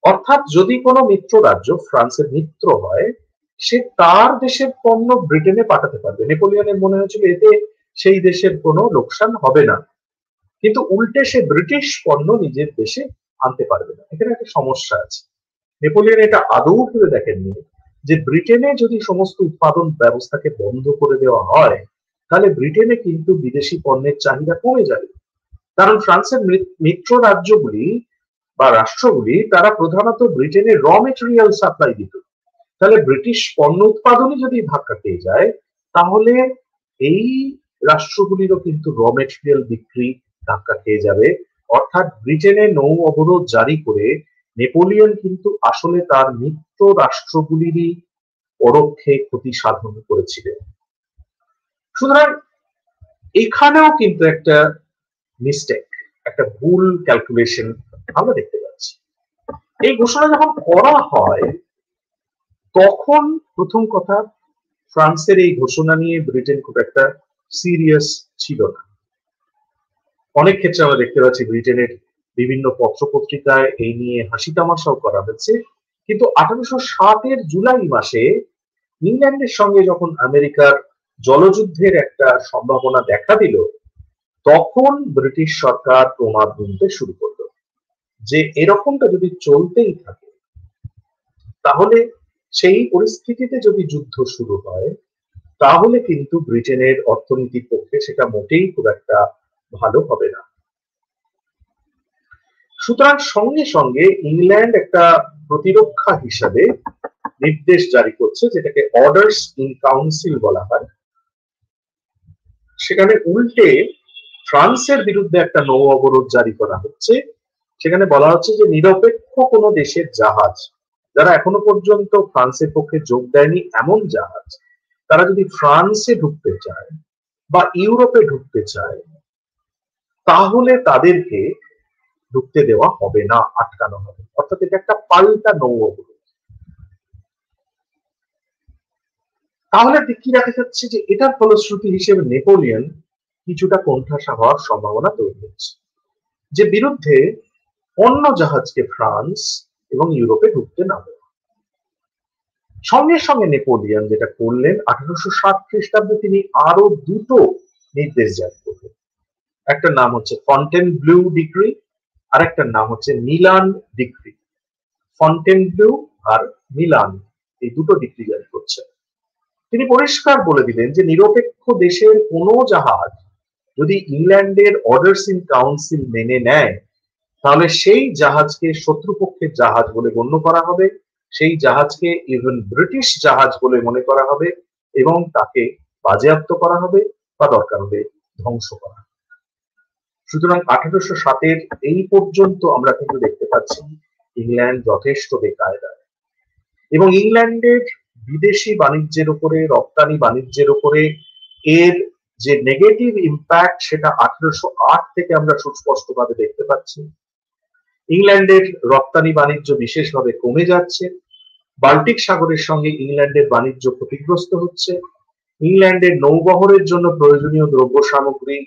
অর্থাৎ যদি কোনো মিত্র রাজ্য ফ্রান্সের মিত্র হয়, সে তার দেশের পণ্য ব্রিটেনে পাঠাতে পারবে। নেপোলিয়নের মনে হয়েছিল এতে সেই দেশের কোনো লোকসান হবে না, কিন্তু উল্টে সে ব্রিটিশ পণ্য নিজের দেশে আনতে পারবে না। এখানে একটা সমস্যা আছে। নেপোলিয়ন এটা আদৌ ভেবে দেখেননি যে ব্রিটেনে যদি সমস্ত উৎপাদন ব্যবস্থাকে বন্ধ করে দেওয়া হয়, তাহলে ব্রিটেনে কিন্তু বিদেশি পণ্যের চাহিদা কমে যাবে। কারণ ফ্রান্সের মিত্র রাজ্যগুলি বা রাষ্ট্রগুলি তারা প্রধানত ব্রিটেনে র মেটেরিয়াল সাপ্লাই দিত। তাহলে ব্রিটিশ পণ্য উৎপাদনই যদি ধাক্কা পেয়ে যায়, তাহলে এই রাষ্ট্রগুলিরও কিন্তু র মেটেরিয়াল বিক্রি ধাক্কা খেয়ে যাবে। অর্থাৎ ব্রিটেনে নৌ অবরোধ জারি করে নেপোলিয়ন কিন্তু আসলে তার মিত্র রাষ্ট্রগুলিরই পরোক্ষে ক্ষতি সাধন করেছিলেন। সুতরাং এখানেও কিন্তু একটা মিস্টেক, একটা ভুল ক্যালকুলেশন আমরা দেখতে পাচ্ছি। এই ঘোষণা যখন করা হয়, তখন প্রথম কথা, ফ্রান্সের এই ঘোষণা নিয়ে ব্রিটেন খুব একটা সিরিয়াস ছিল না। অনেক ক্ষেত্রে আমরা দেখতে পাচ্ছি ব্রিটেনের বিভিন্ন পত্রপত্রিকায় এই নিয়ে হাসি তামাশাও করা হয়েছে, কিন্তু 1807-এর জুলাই মাসে ইংল্যান্ডের সঙ্গে যখন আমেরিকার জলযুদ্ধের একটা সম্ভাবনা দেখা দিল, তখন ব্রিটিশ সরকার প্রমাদ গুনতে শুরু করলো যে এরকমটা যদি চলতেই থাকে, তাহলে সেই পরিস্থিতিতে যদি যুদ্ধ শুরু হয়, তাহলে কিন্তু ব্রিটেনের অর্থনীতির পক্ষে সেটা মোটেই খুব একটা ভালো হবে না। সুতরাং সঙ্গে সঙ্গে ইংল্যান্ড একটা প্রতিরক্ষা হিসাবে নির্দেশ জারি করছে, যেটাকে অর্ডার্স ইন কাউন্সিল বলা হয়। সেখানে উল্টে ফ্রান্সের বিরুদ্ধে একটা নৌ অবরোধ জারি করা হচ্ছে। সেখানে বলা হচ্ছে যে নিরপেক্ষ কোনো দেশের জাহাজ, যারা এখনো পর্যন্ত ফ্রান্সের পক্ষে যোগ দেয়নি এমন জাহাজ, তারা যদি ফ্রান্সে ঢুকতে চায় বা ইউরোপে ঢুকতে চায়, তাহলে তাদেরকে ঢুকতে দেওয়া হবে না, আটকানো হবে। অর্থাৎ এটা একটা পাল্টা নৌ অবরোধ। তাহলে কি দেখা যাচ্ছে যে এটার ফলশ্রুতি হিসেবে নেপোলিয়ন কিছুটা কোণঠাসা হওয়ার সম্ভাবনা তৈরি হচ্ছে, যে বিরুদ্ধে অন্য জাহাজকে ফ্রান্স এবং ইউরোপে ঢুকতে না দেয়। সঙ্গে সঙ্গে নেপোলিয়ন যেটা করলেন, 1807 খ্রিস্টাব্দে তিনি আরো দুটো নির্দেশ জারি করলেন। একটা নাম হচ্ছে ফন্টেনব্লিউ ডিক্রি, আর একটা নাম হচ্ছে মিলান ডিক্রি। ফন্টেনব্লিউ আর মিলান, এই দুটো ডিক্রি জারি করছেন। তিনি পরিষ্কার বলে দিলেন যে নিরপেক্ষ দেশের কোনো জাহাজ যদি ইংল্যান্ডের অর্ডার্স ইন কাউন্সিল মেনে নেয়, তাহলে সেই জাহাজকে শত্রুপক্ষের জাহাজ বলে গণ্য করা হবে, সেই জাহাজকে ইভেন ব্রিটিশ জাহাজ বলে মনে করা হবে, এবং তাকে বাজেয়াপ্ত করা হবে বা দরকার হবে ধ্বংস করা। সুতরাং 1807 এই পর্যন্ত আমরা কিন্তু দেখতে পাচ্ছি ইংল্যান্ড যথেষ্ট বেকায়দায়, এবং ইংল্যান্ডের বিদেশি বাণিজ্যের উপরে, রপ্তানি বাণিজ্যের উপরে এর যে নেগেটিভ ইম্প্যাক্ট, সেটা 1808 থেকে আমরা সুস্পষ্টভাবে দেখতে পাচ্ছি। ইংল্যান্ডের রপ্তানি বাণিজ্য বিশেষভাবে কমে যাচ্ছে, বাল্টিক সাগরের সঙ্গে ইংল্যান্ডের বাণিজ্য ক্ষতিগ্রস্ত হচ্ছে, ইংল্যান্ডের নৌবহরের জন্য প্রয়োজনীয় দ্রব্য সামগ্রী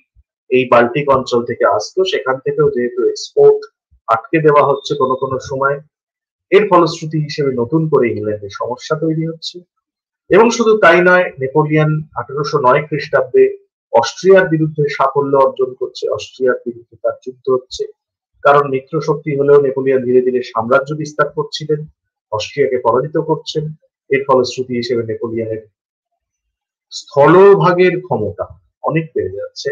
এই বাল্টিক অঞ্চল থেকে আসতো, সেখান থেকেও যেহেতু এক্সপোর্ট আটকে দেওয়া হচ্ছে কোনো কোনো সময়, এর ফলশ্রুতি হিসেবে নতুন করে ইংল্যান্ডের সমস্যা তৈরি হচ্ছে। এবং শুধু তাই নয়, নেপোলিয়ন 1809 খ্রিস্টাব্দে অস্ট্রিয়ার বিরুদ্ধে সাফল্য অর্জন করছে, অস্ট্রিয়ার বিরুদ্ধে তার যুদ্ধ হচ্ছে, কারণ মিত্র শক্তি হলেও নেপোলিয়ন ধীরে ধীরে সাম্রাজ্য বিস্তার করছিলেন, অস্ট্রিয়াকে পরাজিত করছেন। এর ফলশ্রুতি হিসেবে নেপোলিয়নের স্থলভাগের ক্ষমতা অনেক বেড়ে যাচ্ছে।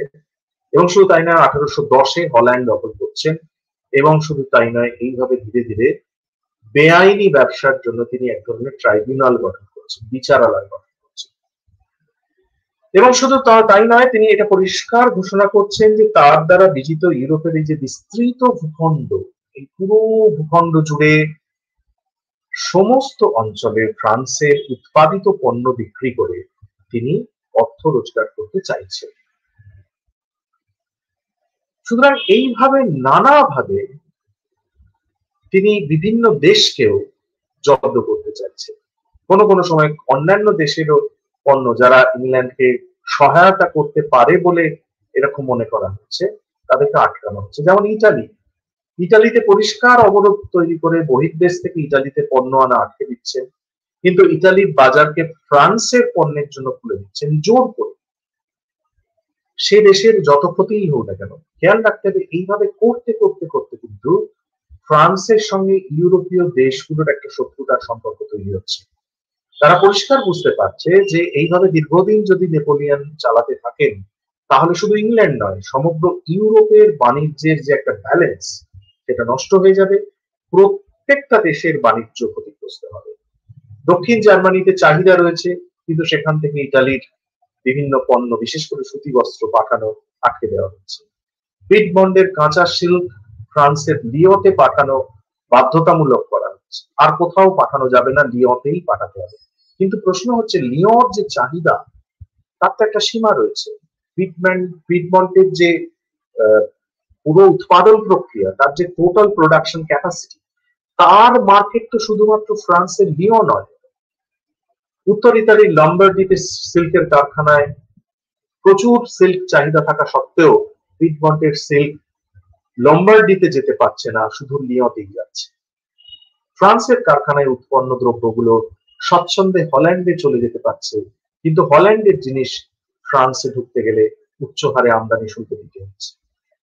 এবং শুধু তাই নয়, 1810-এ হল্যান্ড দখল করছেন, এবং শুধু তাই নয়, এইভাবে ধীরে ধীরে বেআইনি ব্যবসার জন্য তিনি এক ধরনের ট্রাইব্যুনাল গঠন করছেন, বিচারালয় গঠন করছেন। এবং শুধু তাই নয়, তিনি এটা পরিষ্কার ঘোষণা করছেন যে তার দ্বারা বিজিত ইউরোপের এই যে বিস্তৃত ভূখণ্ড, এই পুরো ভূখণ্ড জুড়ে সমস্ত অঞ্চলে ফ্রান্সের উৎপাদিত পণ্য বিক্রি করে তিনি অর্থ রোজগার করতে চাইছেন। সুতরাং এইভাবে নানাভাবে তিনি বিভিন্ন দেশকেও জব্দ করতে চাইছেন। কোনো কোনো সময় অন্যান্য দেশেরও পণ্য, যারা ইংল্যান্ডকে সহায়তা করতে পারে বলে এরকম মনে করা হচ্ছে, তাদেরকে আটকানো হচ্ছে। যেমন ইটালিতে পরিষ্কার অবরোধ তৈরি করে বহির্দেশ থেকে ইটালিতে পণ্য আনা আটকে দিচ্ছেন, কিন্তু ইটালির বাজারকে ফ্রান্সের পণ্যের জন্য খুলে দিচ্ছেন জোর করে। সে দেশের যত ক্ষতিই হোক না কেন, খেয়াল রাখতে হবে এইভাবে করতে করতে করতে কিন্তু ফ্রান্সের সঙ্গে ইউরোপীয় দেশগুলোর একটা শত্রুতার সম্পর্ক তৈরি হচ্ছে। তারা পরিষ্কার বুঝতে পারছে যে এইভাবে দীর্ঘদিন যদি নেপোলিয়ন চালাতে থাকেন, তাহলে শুধু ইংল্যান্ড নয়, সমগ্র ইউরোপের বাণিজ্যের যে একটা ব্যালেন্স, সেটা নষ্ট হয়ে যাবে, প্রত্যেকটা দেশের বাণিজ্য ক্ষতিগ্রস্ত হবে। দক্ষিণ জার্মানিতে চাহিদা রয়েছে, কিন্তু সেখান থেকে ইটালির বিভিন্ন পণ্য, বিশেষ করে সুতি বস্ত্র পাঠানো আটকে দেওয়া হচ্ছে। পিটমন্ডের কাঁচা সিল্ক ফ্রান্সের লিওতে পাঠানো বাধ্যতামূলক করা হচ্ছে, আর কোথাও পাঠানো যাবে না, লিওতেই পাঠাতে হবে। কিন্তু প্রশ্ন হচ্ছে, লিওর যে চাহিদা, তার তো একটা সীমা রয়েছে। পিটমন্টের যে পুরো উৎপাদন প্রক্রিয়া, তার যে টোটাল প্রোডাকশন ক্যাপাসিটি, তার মার্কেট তো শুধুমাত্র ফ্রান্সের লিও নয়। উত্তর ইতালির লম্বার্ডিতে সিল্কের কারখানায় প্রচুর সিল্ক চাহিদা থাকা সত্ত্বেও পিটমন্টের সিল্ক লম্বার্ডিতে যেতে পারছে না, শুধু লিওতেই যাচ্ছে। ফ্রান্সের কারখানায় উৎপন্ন দ্রব্যগুলো স্বচ্ছন্দে হল্যান্ডে চলে যেতে পারছে, কিন্তু হল্যান্ডের জিনিস ফ্রান্সে ঢুকতে গেলে উচ্চ হারে আমদানি শুল্ক দিতে হচ্ছে।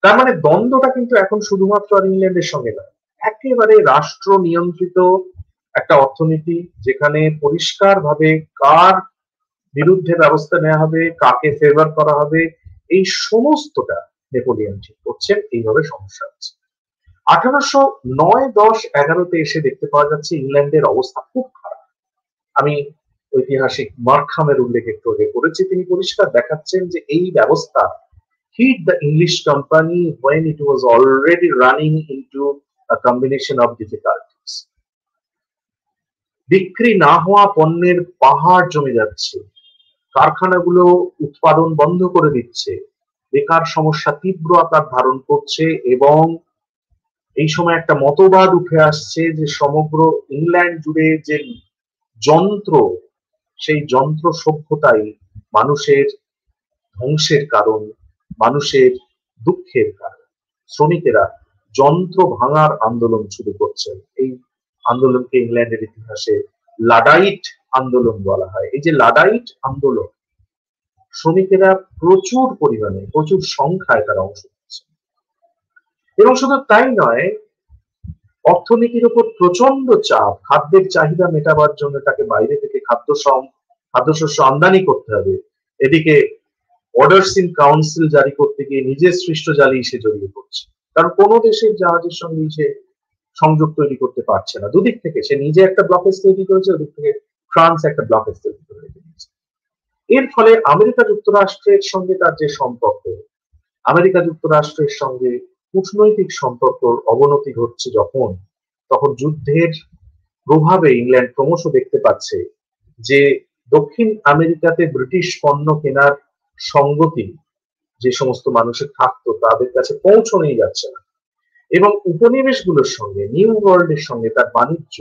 তার মানে দ্বন্দ্বটা কিন্তু এখন শুধুমাত্র আর ইংল্যান্ডের সঙ্গে নয়, একেবারে রাষ্ট্র নিয়ন্ত্রিত একটা অর্থনীতি, যেখানে পরিষ্কার ভাবে কার বিরুদ্ধে ব্যবস্থা নেওয়া হবে, কাকে ফেভার করা হবে, এই সমস্তটা নেপোলিয়ন ঠিক করছেন। এইভাবে সমস্যা হচ্ছে। 1809, 10, 11-তে এসে দেখতে পাওয়া যাচ্ছে ইংল্যান্ডের অবস্থা খুব খারাপ। আমি ঐতিহাসিক মার্কহামের উল্লেখ একটু আগে করেছি। তিনি পরিষ্কার দেখাচ্ছেন যে এই ব্যবস্থা hit the English company when it was already running into a combination of difficulties. বিক্রি না হওয়া পণ্যের পাহাড় জমে যাচ্ছে, কারখানাগুলো উৎপাদন বন্ধ করে দিচ্ছে, বেকার সমস্যা তীব্র আকার ধারণ করছে, এবং এই সময় একটা মতবাদ উঠে আসছে যে সমগ্র ইংল্যান্ড জুড়ে যে যন্ত্র, সেই যন্ত্র সভ্যতাই মানুষের ধ্বংসের কারণ, মানুষের দুঃখের কারণ। শ্রমিকেরা যন্ত্র ভাঙার আন্দোলন শুরু করছেন। এই আন্দোলনকে ইংল্যান্ডের ইতিহাসে লাডাইট আন্দোলন বলা হয়। এই যে লাডাইট আন্দোলন, শ্রমিকেরা প্রচুর পরিমাণে, প্রচুর সংখ্যায় তারা অংশ নিচ্ছে, এবং শুধু তাই নয়, অর্থনীতির উপর প্রচন্ড চাপ, খাদ্যের চাহিদা মেটাবার জন্য তাকে বাইরে থেকে খাদ্যশস্য আমদানি করতে হবে। এদিকে অর্ডার্স ইন কাউন্সিল জারি করতে গিয়ে নিজের সৃষ্ট জালি সে জড়িয়ে পড়ছে, কারণ কোনো দেশের জাহাজের সঙ্গে সে সংযোগ তৈরি করতে পারছে না। দুদিক থেকে সে নিজে একটা ব্লকেজ তৈরি করেছে, ওদিক থেকে ফ্রান্স একটা ব্লকেজ তৈরি করে রেখেছে। এর ফলে আমেরিকা যুক্তরাষ্ট্রের সঙ্গে তার যে সম্পর্ক, আমেরিকা যুক্তরাষ্ট্রের সঙ্গে কূটনৈতিক সম্পর্ক অবনতি ঘটছে যখন, তখন যুদ্ধের প্রভাবে ইংল্যান্ড ক্রমশ দেখতে পাচ্ছে যে দক্ষিণ আমেরিকাতে ব্রিটিশ পণ্য কেনার সঙ্গতি যে সমস্ত মানুষের থাকতো তাদের কাছে পৌঁছানোই যাচ্ছে না, এবং উপনিবেশগুলোর সঙ্গে, নিউ ওয়ার্ল্ডের সঙ্গে তার বাণিজ্য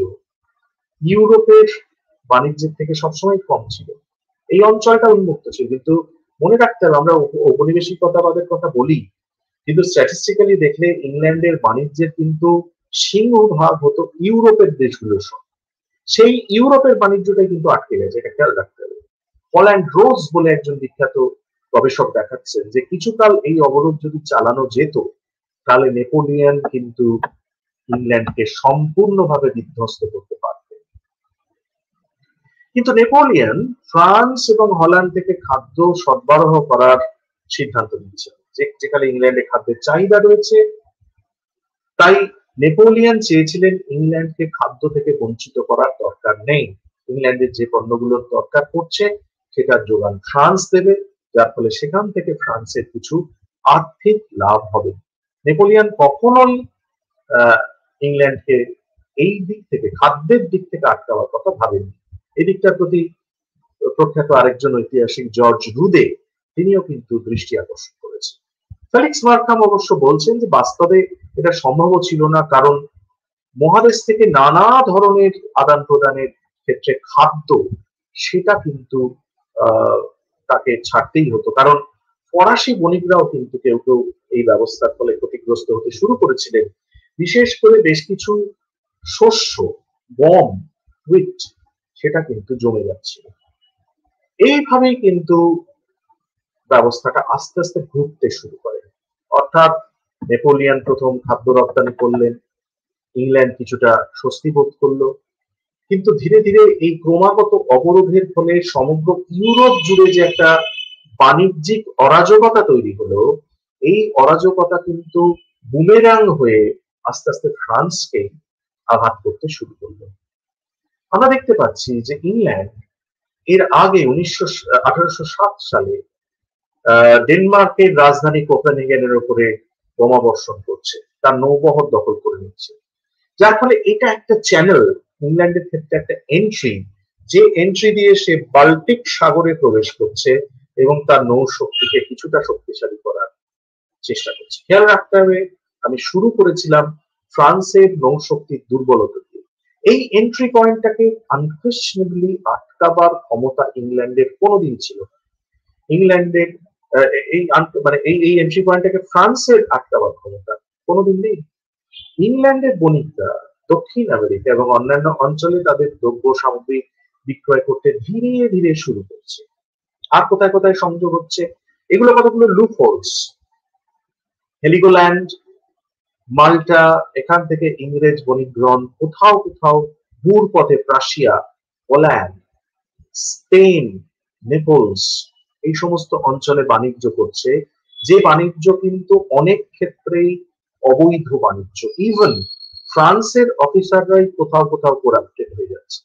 ইউরোপের বাণিজ্যের থেকে সবসময় কম ছিল। এই অঞ্চলটা উন্মুক্ত ছিল, কিন্তু মনে রাখতে হবে, আমরা ঔপনিবেশিকতাবাদের কথা বলি, কিন্তু স্ট্যাটিস্টিক্যালি দেখলে ইংল্যান্ডের বাণিজ্যের কিন্তু সিংহভাগ হতো ইউরোপের দেশগুলোর সঙ্গে। সেই ইউরোপের বাণিজ্যটাই কিন্তু আটকে গেছে, এটা খেয়াল রাখতে হবে। পল্যান্ড রোজ বলে একজন বিখ্যাত গবেষক দেখাচ্ছেন যে কিছুকাল এই অবরোধ যদি চালানো যেত, তাহলে নেপোলিয়ন কিন্তু ইংল্যান্ডকে সম্পূর্ণভাবে বিধ্বস্ত করতে পারতেন। কিন্তু নেপোলিয়ন ফ্রান্স এবং হল্যান্ড থেকে খাদ্য সরবরাহ করার সিদ্ধান্ত নিচ্ছেন, যেখানে ইংল্যান্ডে খাদ্যের চাহিদা রয়েছে। তাই নেপোলিয়ন চেয়েছিলেন ইংল্যান্ডকে খাদ্য থেকে বঞ্চিত করার দরকার নেই, ইংল্যান্ডের যে পণ্যগুলোর দরকার পড়ছে সেটার যোগান ফ্রান্স দেবে, যার ফলে সেখান থেকে ফ্রান্সের কিছু আর্থিক লাভ হবে। নেপোলিয়ন কখনোই ইংল্যান্ডকে এই দিক থেকে, খাদ্যের দিক থেকে আটকাবার কথা ভাবেনি। এই দিকটার প্রতি প্রখ্যাত আরেকজন ঐতিহাসিক জর্জ রুদে, তিনিও কিন্তু দৃষ্টি আকর্ষণ করেছেন। ফেলিক্স মার্কাম অবশ্য বলছেন যে বাস্তবে এটা সম্ভব ছিল না, কারণ মহাদেশ থেকে নানা ধরনের আদান প্রদানের ক্ষেত্রে খাদ্য, সেটা কিন্তু তাকে ছাড়তেই হতো, কারণ ফরাসি বণিকরাও কিন্তু কেউ কেউ এই ব্যবস্থার ফলে ক্ষতিগ্রস্ত হতে শুরু করেছিলেন। বিশেষ করে বেশ কিছু শস্য, গম, হুইট, সেটা কিন্তু জমে যাচ্ছিল। এইভাবেই কিন্তু ব্যবস্থাটা আস্তে আস্তে ঘুরতে শুরু করে। অর্থাৎ নেপোলিয়ন প্রথম খাদ্য রপ্তানি করলেন, ইংল্যান্ড কিছুটা স্বস্তি বোধ করলো, কিন্তু ধীরে ধীরে এই ক্রমাগত অবরোধের ফলে সমগ্র ইউরোপ জুড়ে যে একটা বাণিজ্যিক অরাজকতা তৈরি হলো, এই অরাজকতা কিন্তু বুমেরাং হয়ে আস্তে আস্তে ফ্রান্সকে আঘাত করতে শুরু করলো। আমরা দেখতে পাচ্ছি যে ইংল্যান্ড এর আগে 1807 সালে ডেনমার্কের রাজধানী কোপেনহেগেনের উপরে বোমা বর্ষণ করছে, তার নৌবহর দখল করে নিচ্ছে, যার ফলে এটা একটা চ্যানেল, ইংল্যান্ডের ক্ষেত্রে একটা এন্ট্রি, যে এন্ট্রি দিয়ে সে বাল্টিক সাগরে প্রবেশ করছে এবং তার নৌ শক্তিকে কিছুটা শক্তিশালী করার চেষ্টা করছে। খেয়াল রাখতে হবে, আমি শুরু করেছিলাম ফ্রান্সের নৌশক্তির দুর্বলতা দিয়ে। এই এন্ট্রি পয়েন্টটাকে আনকোয়েশনেবলি আটকাবার ক্ষমতা ইংল্যান্ডের কোনোদিন ছিল না। ইংল্যান্ডের এই এন্ট্রি পয়েন্টটাকে ফ্রান্সের আটকাবার ক্ষমতা কোনোদিন নেই। ইংল্যান্ডের বণিকরা দক্ষিণ আমেরিকা এবং অন্যান্য অঞ্চলে তাদের দ্রব্য সামগ্রী বিক্রয় করতে ধীরে ধীরে শুরু করছে। আর কোথায় কোথায় সংযোগ হচ্ছে, এগুলো কতগুলো লুপহোলস। হেলিগোল্যান্ড, মাল্টা, এখান থেকে ইংরেজ বণিকগণ কোথাও কোথাও দূর পথে প্রাশিয়া, পোল্যান্ড, স্পেন, নেপলস, এই সমস্ত অঞ্চলে বাণিজ্য করছে, যে বাণিজ্য কিন্তু অনেক ক্ষেত্রেই অবৈধ বাণিজ্য। ইভেন ফ্রান্সের অফিসাররাই কোথাও কোথাও করাপ্টেড হয়ে যাচ্ছে।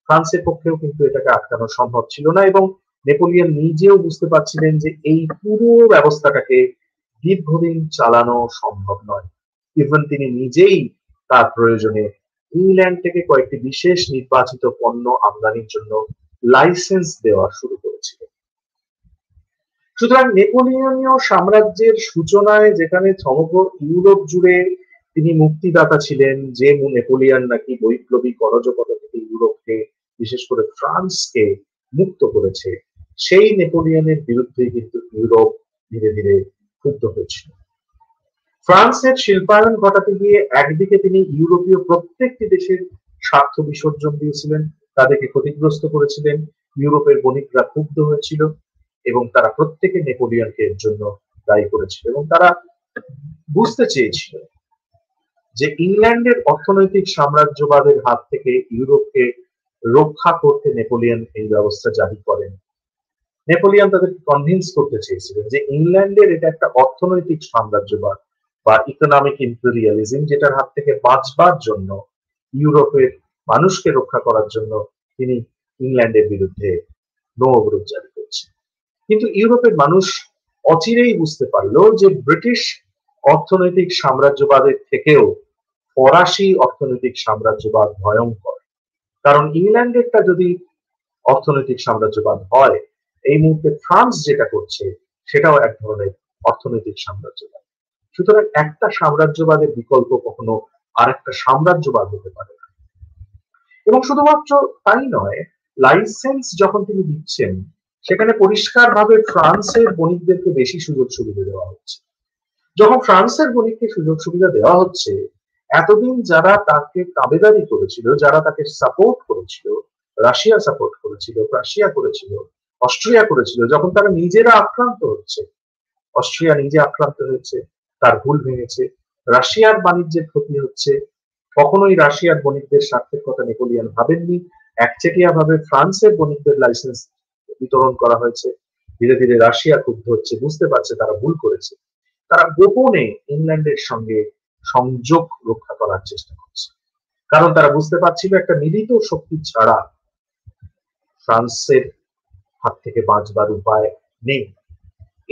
ফ্রান্সের পক্ষেও কিন্তু এটাকে আটকানো সম্ভব ছিল না, এবং নেপোলিয়ন নিজেও বুঝতে পারছিলেন যে এই পুরো ব্যবস্থাটাকে দীর্ঘদিন চালানো সম্ভব নয়। ইভেন তিনি নিজেই তার প্রয়োজনে ইংল্যান্ড থেকে কয়েকটি বিশেষ নির্বাচিত পণ্য আমদানির জন্য লাইসেন্স দেওয়া শুরু করেছিলেন। সুতরাং নেপোলিয়নীয় সাম্রাজ্যের সূচনায় যেখানে সমগ্র ইউরোপ জুড়ে তিনি মুক্তিদাতা ছিলেন, যে নেপোলিয়ন নাকি বৈপ্লবিক অরাজকতা থেকে ইউরোপকে, বিশেষ করে ফ্রান্সকে মুক্ত করেছে, সেই নেপোলিয়নের বিরুদ্ধে কিন্তু ইউরোপ ধীরে ধীরে ক্ষুব্ধ হয়েছিল। ফ্রান্সের শিল্পায়ন ঘটাতে গিয়ে একদিকে তিনি ইউরোপীয় প্রত্যেকটি দেশের স্বার্থ বিসর্জন দিয়েছিলেন, তাদেরকে ক্ষতিগ্রস্ত করেছিলেন, ইউরোপের বণিকরা ক্ষুব্ধ হয়েছিল এবং তারা প্রত্যেকে নেপোলিয়নকে এর জন্য দায়ী করেছিল এবং তারা বুঝতে চেয়েছিল যে ইংল্যান্ডের অর্থনৈতিক সাম্রাজ্যবাদের হাত থেকে ইউরোপকে রক্ষা করতে নেপোলিয়ন এই ব্যবস্থা জারি করেন। নেপোলিয়ন তাদেরকে কনভিন্স করতে চেয়েছিলেন যে ইংল্যান্ডের এটা একটা অর্থনৈতিক সাম্রাজ্যবাদ বা ইকোনমিক ইম্পেরিয়ালিজম, যেটার হাত থেকে বাঁচবার জন্য, ইউরোপের মানুষকে রক্ষা করার জন্য তিনি ইংল্যান্ডের বিরুদ্ধে নৌ অবরোধ জারি করছেন। কিন্তু ইউরোপের মানুষ অচিরেই বুঝতে পারলো যে ব্রিটিশ অর্থনৈতিক সাম্রাজ্যবাদের থেকেও ফরাসি অর্থনৈতিক সাম্রাজ্যবাদ ভয়ঙ্কর। কারণ ইংল্যান্ডেরটা যদি অর্থনৈতিক সাম্রাজ্যবাদ হয়, এই মুহূর্তে ফ্রান্স যেটা করছে সেটাও এক ধরনের অর্থনৈতিক সাম্রাজ্যবাদ। সুতরাং একটা সাম্রাজ্যবাদের বিকল্প কখনো আর একটা সাম্রাজ্যবাদ হতে পারে না। এবং শুধুমাত্র তাই নয়, লাইসেন্স যখন তিনি দিচ্ছেন সেখানে পরিষ্কারভাবে ফ্রান্সের বণিকদেরকে বেশি সুযোগ সুবিধা দেওয়া হচ্ছে। যখন ফ্রান্সের বণিককে সুযোগ সুবিধা দেওয়া হচ্ছে, এতদিন যারা তাকে তাবেদারি করেছিল, যারা তাকে সাপোর্ট করেছিল, রাশিয়া সাপোর্ট করেছিল, রাশিয়া করেছিল, অস্ট্রিয়া করেছিল, যখন তারা নিজেরা আক্রান্ত হচ্ছে, অস্ট্রিয়া নিজে আক্রান্ত হয়েছে, তার ভুল ভেঙেছে, রাশিয়ার বাণিজ্যের ক্ষতি হচ্ছে, কখনোই রাশিয়ার বণিকদের স্বার্থের কথা নেপোলিয়ন ভাবেননি। একচেটিয়া ভাবে ফ্রান্সের বণিকদের লাইসেন্স বিতরণ করা হয়েছে। ধীরে ধীরে রাশিয়া ক্ষুব্ধ হচ্ছে, বুঝতে পারছে তারা ভুল করেছে, তারা গোপনে ইংল্যান্ডের সঙ্গে সংযোগ রক্ষা করার চেষ্টা করছে, কারণ তারা বুঝতে পারছিল একটা মিলিত শক্তি ছাড়া ফ্রান্সের হাত থেকে বাঁচবার উপায় নেই।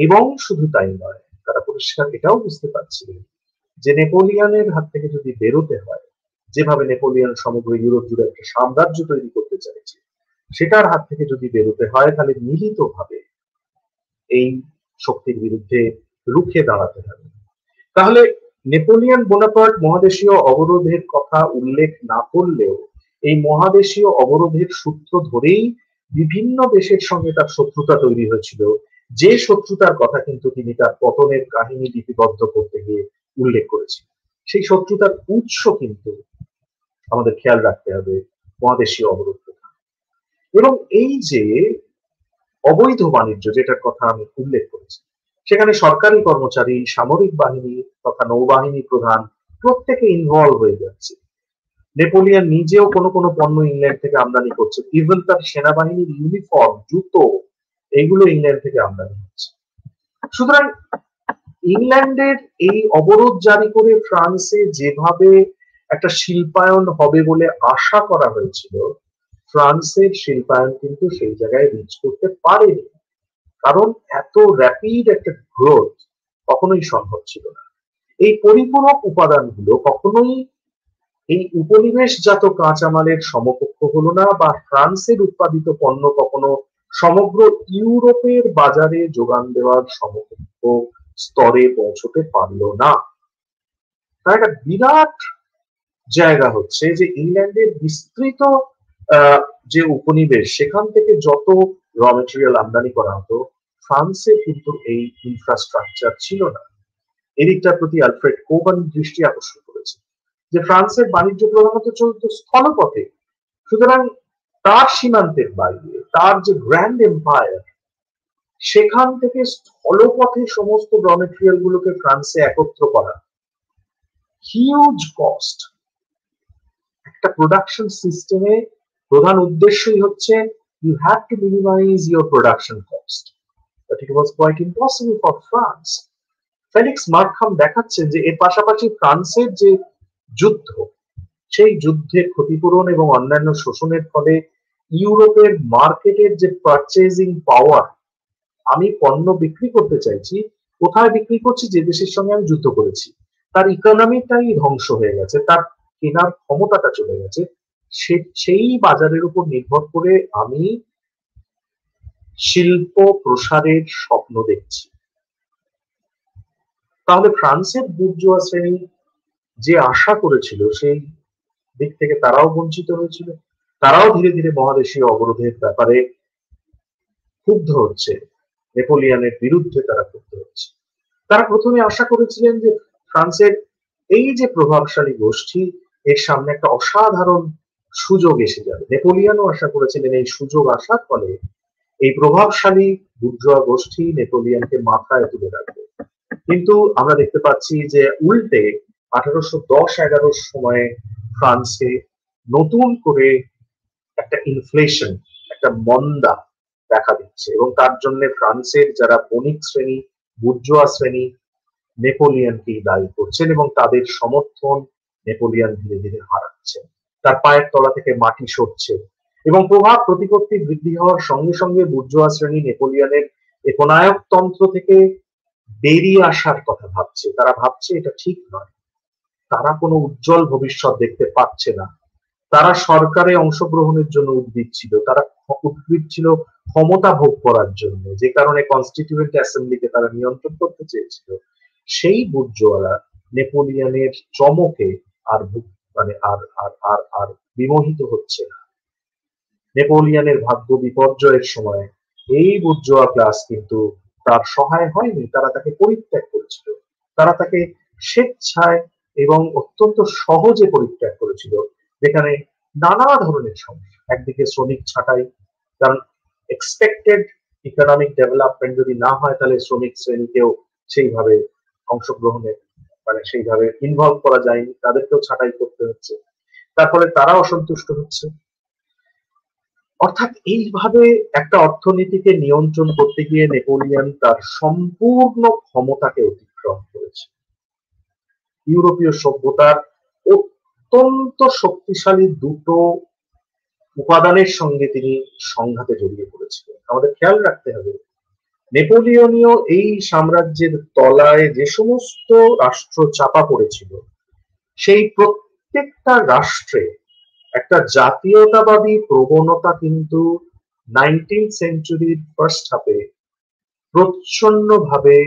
এবং শুধু তাই নয়, তারা পরিষ্কার এটাও বুঝতে পারছিলেন যে নেপোলিয়নের হাত থেকে যদি বেরোতে হয়, যেভাবে নেপোলিয়ন সমগ্র ইউরোপ জুড়ে একটা সাম্রাজ্য তৈরি করতে চাইছে, সেটার হাত থেকে যদি বেরোতে হয় তাহলে মিলিতভাবে এই শক্তির বিরুদ্ধে রুখে দাঁড়াতে হবে। তাহলে নেপোলিয়ন বোনাপার্ট মহাদেশীয় অবরোধের কথা উল্লেখ না করলেও এই মহাদেশীয় অবরোধের সূত্র ধরেই বিভিন্ন দেশের সঙ্গে তার শত্রুতা তৈরি হয়েছিল, যে শত্রুতার কথা কিন্তু তিনি তার পতনের কাহিনী লিপিবদ্ধ করতে গিয়ে উল্লেখ করেছিলেন। সেই শত্রুতার উৎস কিন্তু আমাদের খেয়াল রাখতে হবে মহাদেশীয় অবরোধ। এবং এই যে অবৈধ বাণিজ্য যেটার কথা আমি উল্লেখ করেছি, সেখানে সরকারি কর্মচারী, সামরিক বাহিনী তথা নৌবাহিনী প্রধান প্রত্যেকে ইনভলভ হয়ে যাচ্ছে। নেপোলিয়ন নিজেও কোনো কোনো পণ্য ইংল্যান্ড থেকে আমদানি করছে, ইভেন তার সেনাবাহিনীর ইউনিফর্ম, জুতো, এইগুলো ইংল্যান্ড থেকে আমদানি হচ্ছে। সুতরাং ইংল্যান্ডের এই অবরোধ জারি করে ফ্রান্সে যেভাবে একটা শিল্পায়ন হবে বলে আশা করা হয়েছিল, ফ্রান্সের শিল্পায়ন কিন্তু সেই জায়গায় রিচ করতে পারেনি, কারণ এত র্যাপিড একটা গ্রোথ কখনোই সম্ভব ছিল না। এই পরিপূরক উপাদানগুলো কখনোই এই উপনিবেশজাত কাঁচামালের সমকক্ষ হলো না, বা ফ্রান্সের উৎপাদিত পণ্য কখনো সমগ্র ইউরোপের বাজারে যোগান দেওয়ার সমকক্ষ স্তরে পৌঁছতে পারলো না। তার একটা বিরাট জায়গা হচ্ছে যে ইংল্যান্ডের বিস্তৃত যে উপনিবেশ, সেখান থেকে যত র মেটেরিয়াল আমদানি করা হতো, ফ্রান্সে কিন্তু এই ইনফ্রাস্ট্রাকচার ছিল না। এদিকটার প্রতি আলফ্রেড কোবান দৃষ্টি আকর্ষণ করেছে যে ফ্রান্সের বাণিজ্য প্রধানত চলত স্থলপথে। সুতরাং তার সীমান্তের বাইরে তার যে গ্র্যান্ড এম্পায়ার, সেখান থেকে স্থলপথে সমস্ত র মেটেরিয়াল গুলোকে ফ্রান্সে একত্র করা হিউজ কস্ট। একটা প্রোডাকশন সিস্টেমে প্রধান উদ্দেশ্যই হচ্ছে you have to minimize your production cost, but it was quite impossible for France. Felix Markham দেখাচ্ছেন যে এর পাশাপাশি ফ্রান্সের যে যুদ্ধ, সেই যুদ্ধের ক্ষতিপূরণ এবং অন্যান্য শোষণের ফলে ইউরোপের মার্কেটের যে পারচেজিং পাওয়ার, আমি পণ্য বিক্রি করতে চাইছি, কোথায় বিক্রি করছি? যে দেশের সঙ্গে আমি যুদ্ধ করেছি, তার ইকোনমিটাই ধ্বংস হয়ে গেছে, তার কেনার ক্ষমতাটা চলে গেছে। সেই বাজারের উপর নির্ভর করে আমি শিল্প প্রসারের স্বপ্ন দেখছি, তাহলে ফ্রান্সের বুর্জোয়া শ্রেণী যে আশা করেছিল সেই দিক থেকে তারাও বঞ্চিত হয়েছিল। তারাও ধীরে ধীরে মহাদেশীয় অবরোধের ব্যাপারে ক্ষুব্ধ হচ্ছে, নেপোলিয়নের বিরুদ্ধে তারা ক্ষুব্ধ হচ্ছে। তারা প্রথমে আশা করেছিলেন যে ফ্রান্সের এই যে প্রভাবশালী গোষ্ঠী, এর সামনে একটা অসাধারণ সুযোগ এসে যাবে। নেপোলিয়নও আশা করেছিলেন এই সুযোগ আসার ফলে এই প্রভাবশালী বুর্জোয়া গোষ্ঠী নেপোলিয়নকে মাথায় তুলে রাখবে। কিন্তু আমরা দেখতে পাচ্ছি যে উল্টে 1810-11 সময়ে ফ্রান্সে নতুন করে একটা ইনফ্লেশন, একটা মন্দা দেখা দিচ্ছে, এবং তার জন্য ফ্রান্সের যারা বণিক শ্রেণী, বুর্জোয়া শ্রেণী নেপোলিয়নকেই দায়ী করছেন এবং তাদের সমর্থন নেপোলিয়ন ধীরে ধীরে হারাচ্ছেন। তার পায়ের তলা থেকে মাটি সরছে এবং প্রভাব প্রতিপত্তি বৃদ্ধি হওয়ার সঙ্গে সঙ্গে বুর্জোয়া শ্রেণী নেপোলিয়নের একনায়কতন্ত্র থেকে বেরিয়ে আসার কথা ভাবছে। তারা ভাবছে এটা ঠিক নয়, তারা কোনো উজ্জ্বল ভবিষ্যৎ দেখতে পাচ্ছে না। তারা সরকারে অংশগ্রহণের জন্য উদ্গ্রীব ছিল, তারা উদ্গ্রীব ছিল ক্ষমতা ভোগ করার জন্য, যে কারণে কনস্টিটিউয়েন্ট অ্যাসেম্বলিকে তারা নিয়ন্ত্রণ করতে চেয়েছিল। সেই বুর্জোয়ারা নেপোলিয়নের চমকে আর মানে আর আর আর আর বিমোহিত হচ্ছে না। নেপোলিয়নের ভাগ্য বিপর্যয়ের সময় এই বুর্জোয়া ক্লাস কিন্তু তার সহায় হয়নি, তারা তাকে পরিত্যাগ করেছিল। তারা তাকে স্বেচ্ছায় এবং অত্যন্ত সহজে পরিত্যাগ করেছিল, যেখানে নানা ধরনের সমস্যা। একদিকে শ্রমিক ছাঁটাই, কারণ এক্সপেক্টেড ইকোনমিক ডেভেলপমেন্ট যদি না হয় তাহলে শ্রমিক শ্রেণীকেও সেইভাবে অংশগ্রহণে মানে সেইভাবে ইনভলভ করা যায়নি, তাদেরকেও ছাঁটাই করতে হচ্ছে। তারপরে তারা অসন্তুষ্ট হচ্ছে। অর্থাৎ এইভাবে একটা অর্থনীতিকে নিয়ন্ত্রণ করতে গিয়ে নেপোলিয়ন তার সম্পূর্ণ ক্ষমতাকে অতিক্রম করেছে। ইউরোপীয় সভ্যতার অত্যন্ত শক্তিশালী দুটো উপাদানের সঙ্গে তিনি সংঘাতে জড়িয়ে পড়েছিলেন। আমাদের খেয়াল রাখতে হবে, নেপোলিয়নীয় এই সাম্রাজ্যের তলায় যে সমস্ত রাষ্ট্র চাপা পড়েছিল, সেই প্রত্যেকটা রাষ্ট্রে একটা জাতীয়তাবাদী প্রবণতা কিন্তু 19th সেঞ্চুরির ফার্স্ট হাফে প্রচ্ছন্ন ভাবে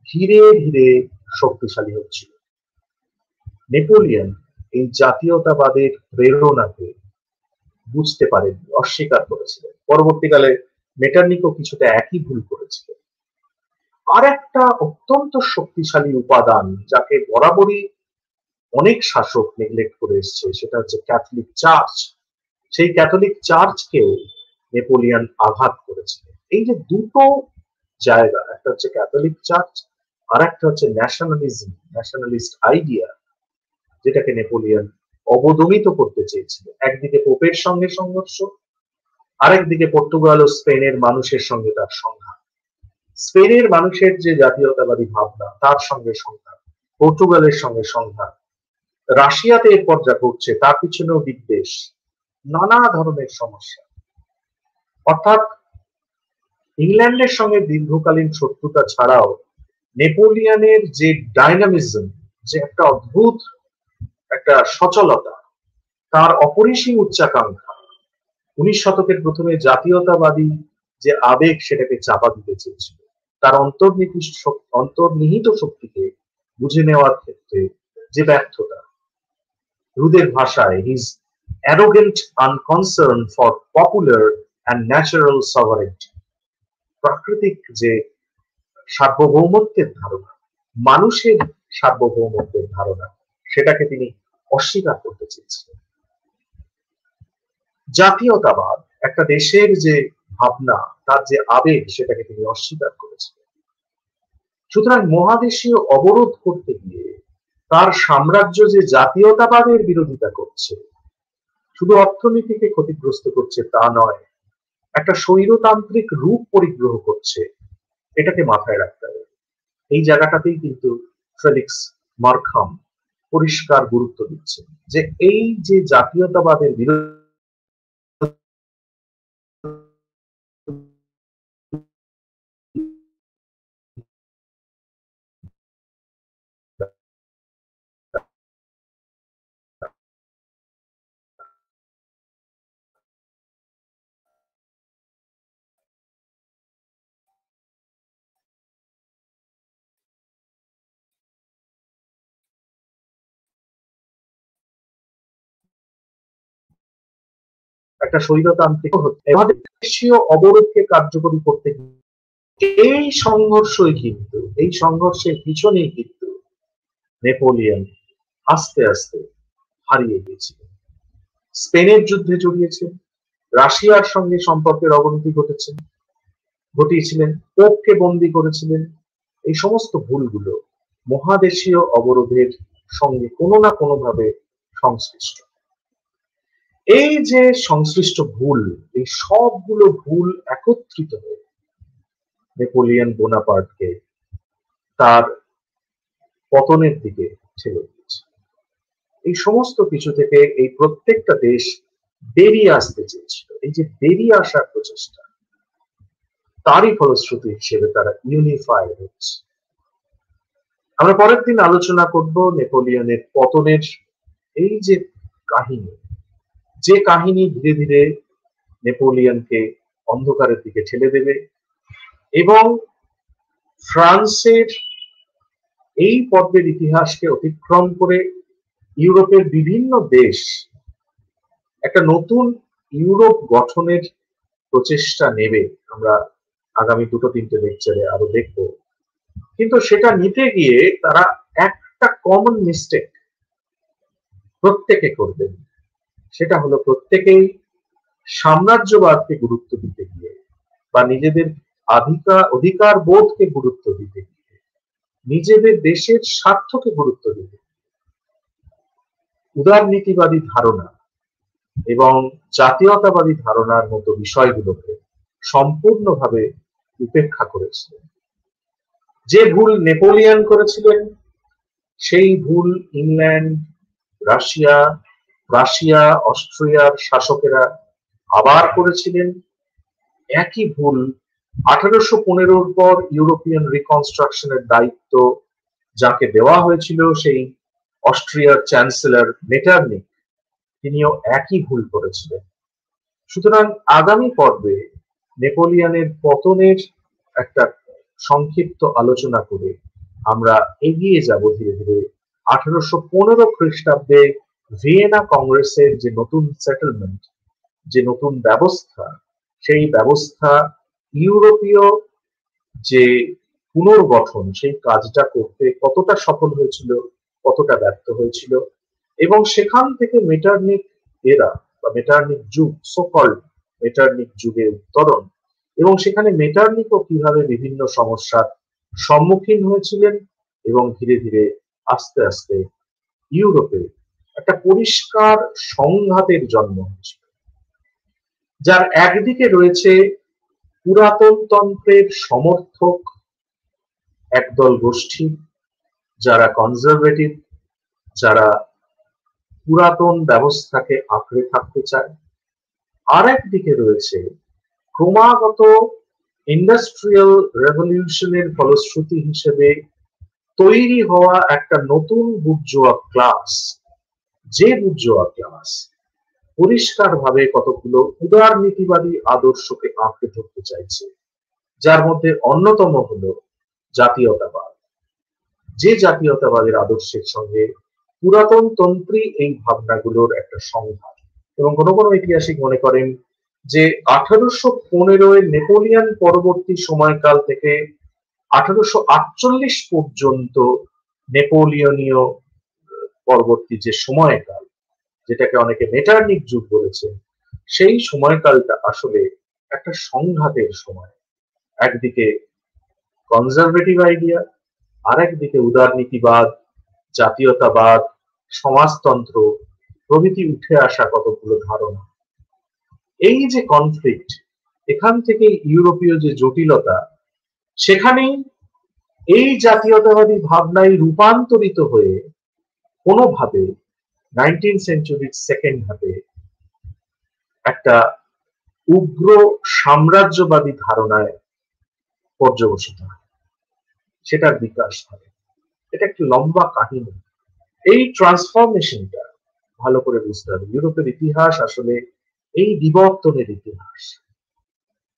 ধীরে ধীরে শক্তিশালী হচ্ছিল। নেপোলিয়ন এই জাতীয়তাবাদের প্রেরণাকে বুঝতে পারেননি, অস্বীকার করেছিলেন। পরবর্তীকালে মেটার্নিকও কিছুটা একই ভুল করেছিলেন। আর একটা অত্যন্ত শক্তিশালী উপাদান যাকে বরাবরই অনেক শাসক নেগলেক্ট করে এসছে, সেটা হচ্ছে ক্যাথলিক চার্চ। সেই ক্যাথলিক চার্চকেও নেপোলিয়ন আঘাত করেছিলেন। এই যে দুটো জায়গা, একটা হচ্ছে ক্যাথলিক চার্চ আর একটা হচ্ছে ন্যাশনালিজম, ন্যাশনালিস্ট আইডিয়া, যেটাকে নেপোলিয়ন অবদমিত করতে চেয়েছিলেন। একদিকে পোপের সঙ্গে সংঘর্ষ, আরেকদিকে পর্তুগাল ও স্পেনের মানুষের সঙ্গে তার সংঘাত। স্পেনের মানুষের যে জাতীয়তাবাদী ভাবনা, তার সঙ্গে সংঘাত, পর্তুগালের সঙ্গে সংঘাত, রাশিয়াতে এরপর যা ঘটছে তার পিছনেও বিদ্বেষ, নানা ধরনের সমস্যা। অর্থাৎ ইংল্যান্ডের সঙ্গে দীর্ঘকালীন শত্রুতা ছাড়াও নেপোলিয়নের যে ডাইনামিজম, যে একটা অদ্ভুত একটা সচলতা, তার অপরিসীম উচ্চাকাঙ্ক্ষা, 19 শতকের প্রথমে জাতীয়তাবাদী যে আবেগ সেটাকে চাপা দিতে চেয়েছিল, তার অন্তর্নিহিত শক্তিকে বুঝে নেওয়ার ক্ষেত্রে যে ব্যর্থতা, রুদের ভাষায় his arrogant unconcern for popular and natural sovereignty, প্রাকৃতিক যে সার্বভৌমত্বের ধারণা, মানুষের সার্বভৌমত্বের ধারণা, সেটাকে তিনি অস্বীকার করতে চেয়েছিলেন। জাতীয়তাবাদ, একটা দেশের যে ভাবনা, তার যে আবেগ, সেটাকে তিনি অস্বীকার করেছিলেন। সুতরাং মহাদেশীয় অবরোধ করতে গিয়ে তার সাম্রাজ্য যে জাতীয়তাবাদের বিরোধিতা করছে, শুধু অর্থনীতিকে ক্ষতিগ্রস্ত করছে তা নয়, একটা স্বৈরতান্ত্রিক রূপ পরিগ্রহ করছে, এটাকে মাথায় রাখতে হবে। এই জায়গাটাতেই কিন্তু ফেলিক্স মার্খাম পরিষ্কার গুরুত্ব দিচ্ছেন যে এই যে জাতীয়তাবাদের বিরোধী একটা স্বৈরতান্ত্রিক দেশীয় অবরোধকে কার্যকরী করতে এই সংঘর্ষই কিন্তু, এই সংঘর্ষের পিছনেই কিন্তু নেপোলিয়ন আস্তে আস্তে হারিয়ে গিয়েছিলেন। স্পেনের যুদ্ধে জড়িয়েছেন, রাশিয়ার সঙ্গে সম্পর্কের অবনতি ঘটিয়েছিলেন, পোপকে বন্দী করেছিলেন। এই সমস্ত ভুলগুলো মহাদেশীয় অবরোধের সঙ্গে কোনো না কোনো ভাবে সংশ্লিষ্ট। এই যে সংশ্লিষ্ট ভুল, এই সবগুলো ভুল একত্রিত হয়ে নেপোলিয়ন বোনাপার্টকে তার পতনের দিকে ঠেলে দিয়েছে। এই সমস্ত কিছু থেকে এই প্রত্যেকটা দেশ বেরিয়ে আসতে চেয়েছিল। এই যে বেরিয়ে আসার প্রচেষ্টা, তারই ফলশ্রুতি হিসেবে তারা ইউনিফাই হচ্ছে। আমরা পরের দিন আলোচনা করব নেপোলিয়নের পতনের এই যে কাহিনী, যে কাহিনী ধীরে ধীরে নেপোলিয়নকে অন্ধকারের দিকে ঠেলে দেবে এবং ফ্রান্সের এই পর্বের ইতিহাসকে অতিক্রম করে ইউরোপের বিভিন্ন দেশ একটা নতুন ইউরোপ গঠনের প্রচেষ্টা নেবে। আমরা আগামী 2-3টে লেকচারে আরো দেখব। কিন্তু সেটা নিতে গিয়ে তারা একটা কমন মিস্টেক প্রত্যেকে করবেন, সেটা হলো প্রত্যেকেই সাম্রাজ্যবাদকে গুরুত্ব দিতে গিয়ে বা নিজেদের অধিকার বোধকে গুরুত্ব দিতে গিয়ে, নিজেদের দেশের স্বার্থকে গুরুত্ব দিতে উদারনীতিবাদী ধারণা এবং জাতীয়তাবাদী ধারণার মতো বিষয়গুলোকে সম্পূর্ণভাবে উপেক্ষা করেছিলেন। যে ভুল নেপোলিয়ন করেছিলেন, সেই ভুল ইংল্যান্ড, রাশিয়া, অস্ট্রিয়ার শাসকেরা আবার করেছিলেন। একই ভুল 1815 পর ইউরোপিয়ান রিকনস্ট্রাকশনের দায়িত্ব যাকে দেওয়া হয়েছিল, সেই অস্ট্রিয়ার চ্যান্সেলর মেটারনিক, তিনিও একই ভুল করেছিলেন। সুতরাং আগামী পর্বে নেপোলিয়নের পতনের একটা সংক্ষিপ্ত আলোচনা করে আমরা এগিয়ে যাব ধীরে ধীরে 1815 খ্রিস্টাব্দে ভিয়েনা কংগ্রেসের যে নতুন সেটেলমেন্ট, যে নতুন ব্যবস্থা, সেই ব্যবস্থা ইউরোপীয় যে পুনর্গঠন, সেই কাজটা করতে কতটা সফল হয়েছিল, কতটা ব্যর্থ হয়েছিল, এবং সেখান থেকে মেটারনিক এরা বা মেটারনিক যুগ, সোকল্ড মেটারনিক যুগের উত্তরণ, এবং সেখানে মেটারনিকও কিভাবে বিভিন্ন সমস্যার সম্মুখীন হয়েছিলেন এবং ধীরে ধীরে আস্তে আস্তে ইউরোপে একটা পরিষ্কার সংঘাতের জন্ম হয়েছিল, যার একদিকে রয়েছে পুরাতনতন্ত্রের সমর্থক একদল গোষ্ঠী, যারা কনজারভেটিভ, যারা পুরাতন ব্যবস্থাকে আঁকড়ে থাকতে চায়। আর একদিকে রয়েছে ক্রমাগত ইন্ডাস্ট্রিয়াল রেভলিউশনের ফলশ্রুতি হিসেবে তৈরি হওয়া একটা নতুন বুর্জোয়া ক্লাস, যে বুর্জোয়া ক্লাস পরিষ্কারভাবে কতগুলো উদারনীতিবাদী আদর্শকে আঁকড়ে ধরতে চাইছে, যার মধ্যে অন্যতম হলো জাতীয়তাবাদ। যে জাতীয়তাবাদের আদর্শের সঙ্গে পুরাতনতন্ত্রী এই ভাবনাগুলোর একটা সংঘাত। এবং কোনো কোনো ঐতিহাসিক মনে করেন যে 1815 নেপোলিয়ন পরবর্তী সময়কাল থেকে 1848 পর্যন্ত নেপোলিয়নীয় পরবর্তী যে সময়কাল, যেটাকে অনেকে মেটারনিক যুগ বলেছেন, সেই সময়কালটা আসলে একটা সংঘাতের সময়। একদিকে কনজারভেটিভ আইডিয়া, আর একদিকে উদারনীতিবাদ, জাতীয়তাবাদ, সমাজতন্ত্র প্রভৃতি উঠে আসা কতগুলো ধারণা। এই যে কনফ্লিক্ট, এখান থেকে ইউরোপীয় যে জটিলতা, সেখানেই এই জাতীয়তাবাদী ভাবনায় রূপান্তরিত হয়ে কোনোভাবে 19th সেঞ্চুরির সেকেন্ড হাফে একটা উগ্র সাম্রাজ্যবাদী ধারণায় পর্যবসিত হয়, সেটার বিকাশ হয়। এটা একটি লম্বা কাহিনী। এই ট্রান্সফরমেশনটা ভালো করে বুঝতে হবে। ইউরোপের ইতিহাস আসলে এই বিবর্তনের ইতিহাস,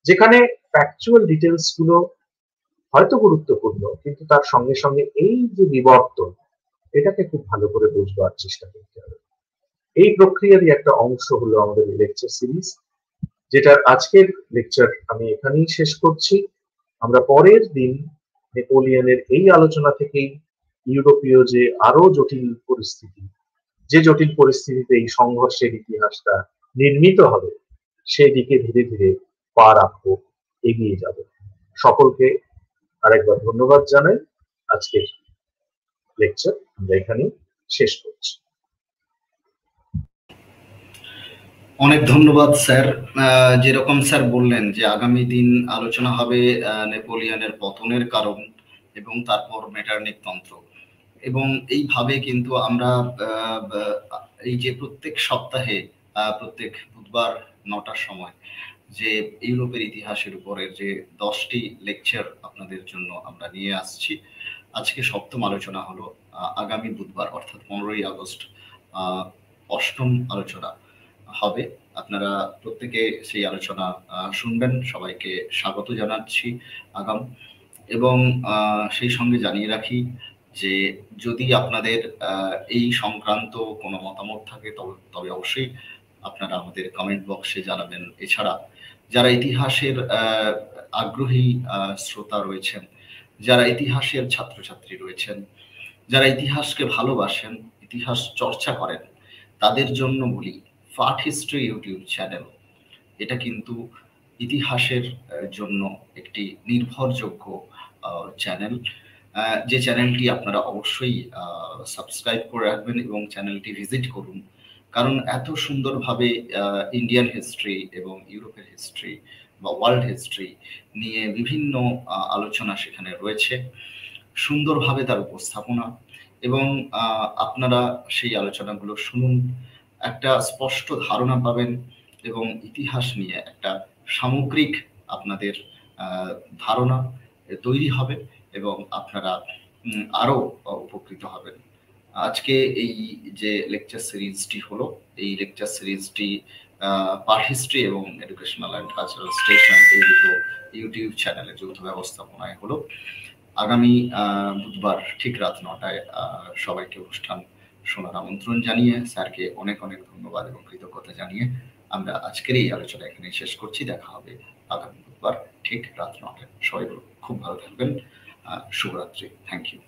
যেখানে ফ্যাকচুয়াল ডিটেলস গুলো হয়তো গুরুত্বপূর্ণ, কিন্তু তার সঙ্গে সঙ্গে এই যে বিবর্তন, এটাকে খুব ভালো করে বুঝবার চেষ্টা করতে হবে। এই প্রক্রিয়ারই একটা অংশ হলো আমাদের লেকচার সিরিজ, যেটার আজকের লেকচার আমি এখানেই শেষ করছি। আমরা পরের দিন নেপোলিয়নের এই আলোচনা থেকেই ইউরোপীয় যে আরো জটিল পরিস্থিতি, যে জটিল পরিস্থিতিতে এই সংঘর্ষের ইতিহাসটা নির্মিত হবে, সেদিকে ধীরে ধীরে পা রাখবো, এগিয়ে যাব। সকলকে আরেকবার ধন্যবাদ জানাই। আজকের লেকচার আমরা এখানেই শেষ করছি। অনেক ধন্যবাদ স্যার। যেরকম স্যার বললেন যে আগামী দিন আলোচনা হবে নেপোলিয়নের পতনের কারণ এবং তারপর মেটারনিক তন্ত্র, এবং এইভাবে কিন্তু আমরা এই যে প্রত্যেক সপ্তাহে প্রত্যেক বুধবার 9টার সময় যে ইউরোপের ইতিহাসের উপরের যে 10টি লেকচার আপনাদের জন্য আমরা নিয়ে আসছি, আজকে সপ্তম আলোচনা হলো। আগামী বুধবার অর্থাৎ 15ই আগস্ট 8ম আলোচনা হবে। আপনারা প্রত্যেকে সেই আলোচনা শুনবেন। সবাইকে স্বাগত জানাচ্ছি আগাম, এবং সেই সঙ্গে জানিয়ে রাখি যে যদি আপনাদের এই সংক্রান্ত কোনো মতামত থাকে তবে অবশ্যই আপনারা আমাদের কমেন্ট বক্সে জানাবেন। এছাড়া যারা ইতিহাসের আগ্রহী শ্রোতা রয়েছেন, যারা ইতিহাসের ছাত্রছাত্রী রয়েছেন, যারা ইতিহাসকে ভালোবাসেন, ইতিহাস চর্চা করেন, তাদের জন্য বলি পাঠ হিস্ট্রি ইউটিউব চ্যানেল এটা কিন্তু ইতিহাসের জন্য একটি নির্ভরযোগ্য চ্যানেল, যে চ্যানেলটি আপনারা অবশ্যই সাবস্ক্রাইব করে রাখবেন এবং চ্যানেলটি ভিজিট করুন। কারণ এত সুন্দরভাবে ইন্ডিয়ান হিস্ট্রি এবং ইউরোপের হিস্ট্রি বা ওয়ার্ল্ড হিস্ট্রি নিয়ে বিভিন্ন আলোচনা সেখানে রয়েছে, সুন্দরভাবে তার উপস্থাপনা, এবং আপনারা সেই আলোচনাগুলো শুনুন, একটা স্পষ্ট ধারণা পাবেন এবং ইতিহাস নিয়ে একটা সামগ্রিক আপনাদের ধারণা তৈরি হবে এবং আপনারা আরো উপকৃত হবেন। আজকে এই যে লেকচার সিরিজটি হলো, এই লেকচার সিরিজটি পার্ট হিস্ট্রি এবং এডুকেশনাল অ্যান্ড কালচারাল স্টেশন এই দুটো ইউটিউব চ্যানেলে যৌথ ব্যবস্থাপনায় হলো। আগামী বুধবার ঠিক রাত 9টায় সবাইকে অনুষ্ঠান শোনার আমন্ত্রণ জানিয়ে স্যারকে অনেক অনেক ধন্যবাদ এবং কৃতজ্ঞতা জানিয়ে আমরা আজকের এই আলোচনা এখানে শেষ করছি। দেখা হবে আগামী বুধবার ঠিক রাত 9টায়। সবাই খুব ভালো থাকবেন। শুভরাত্রি। Thank you.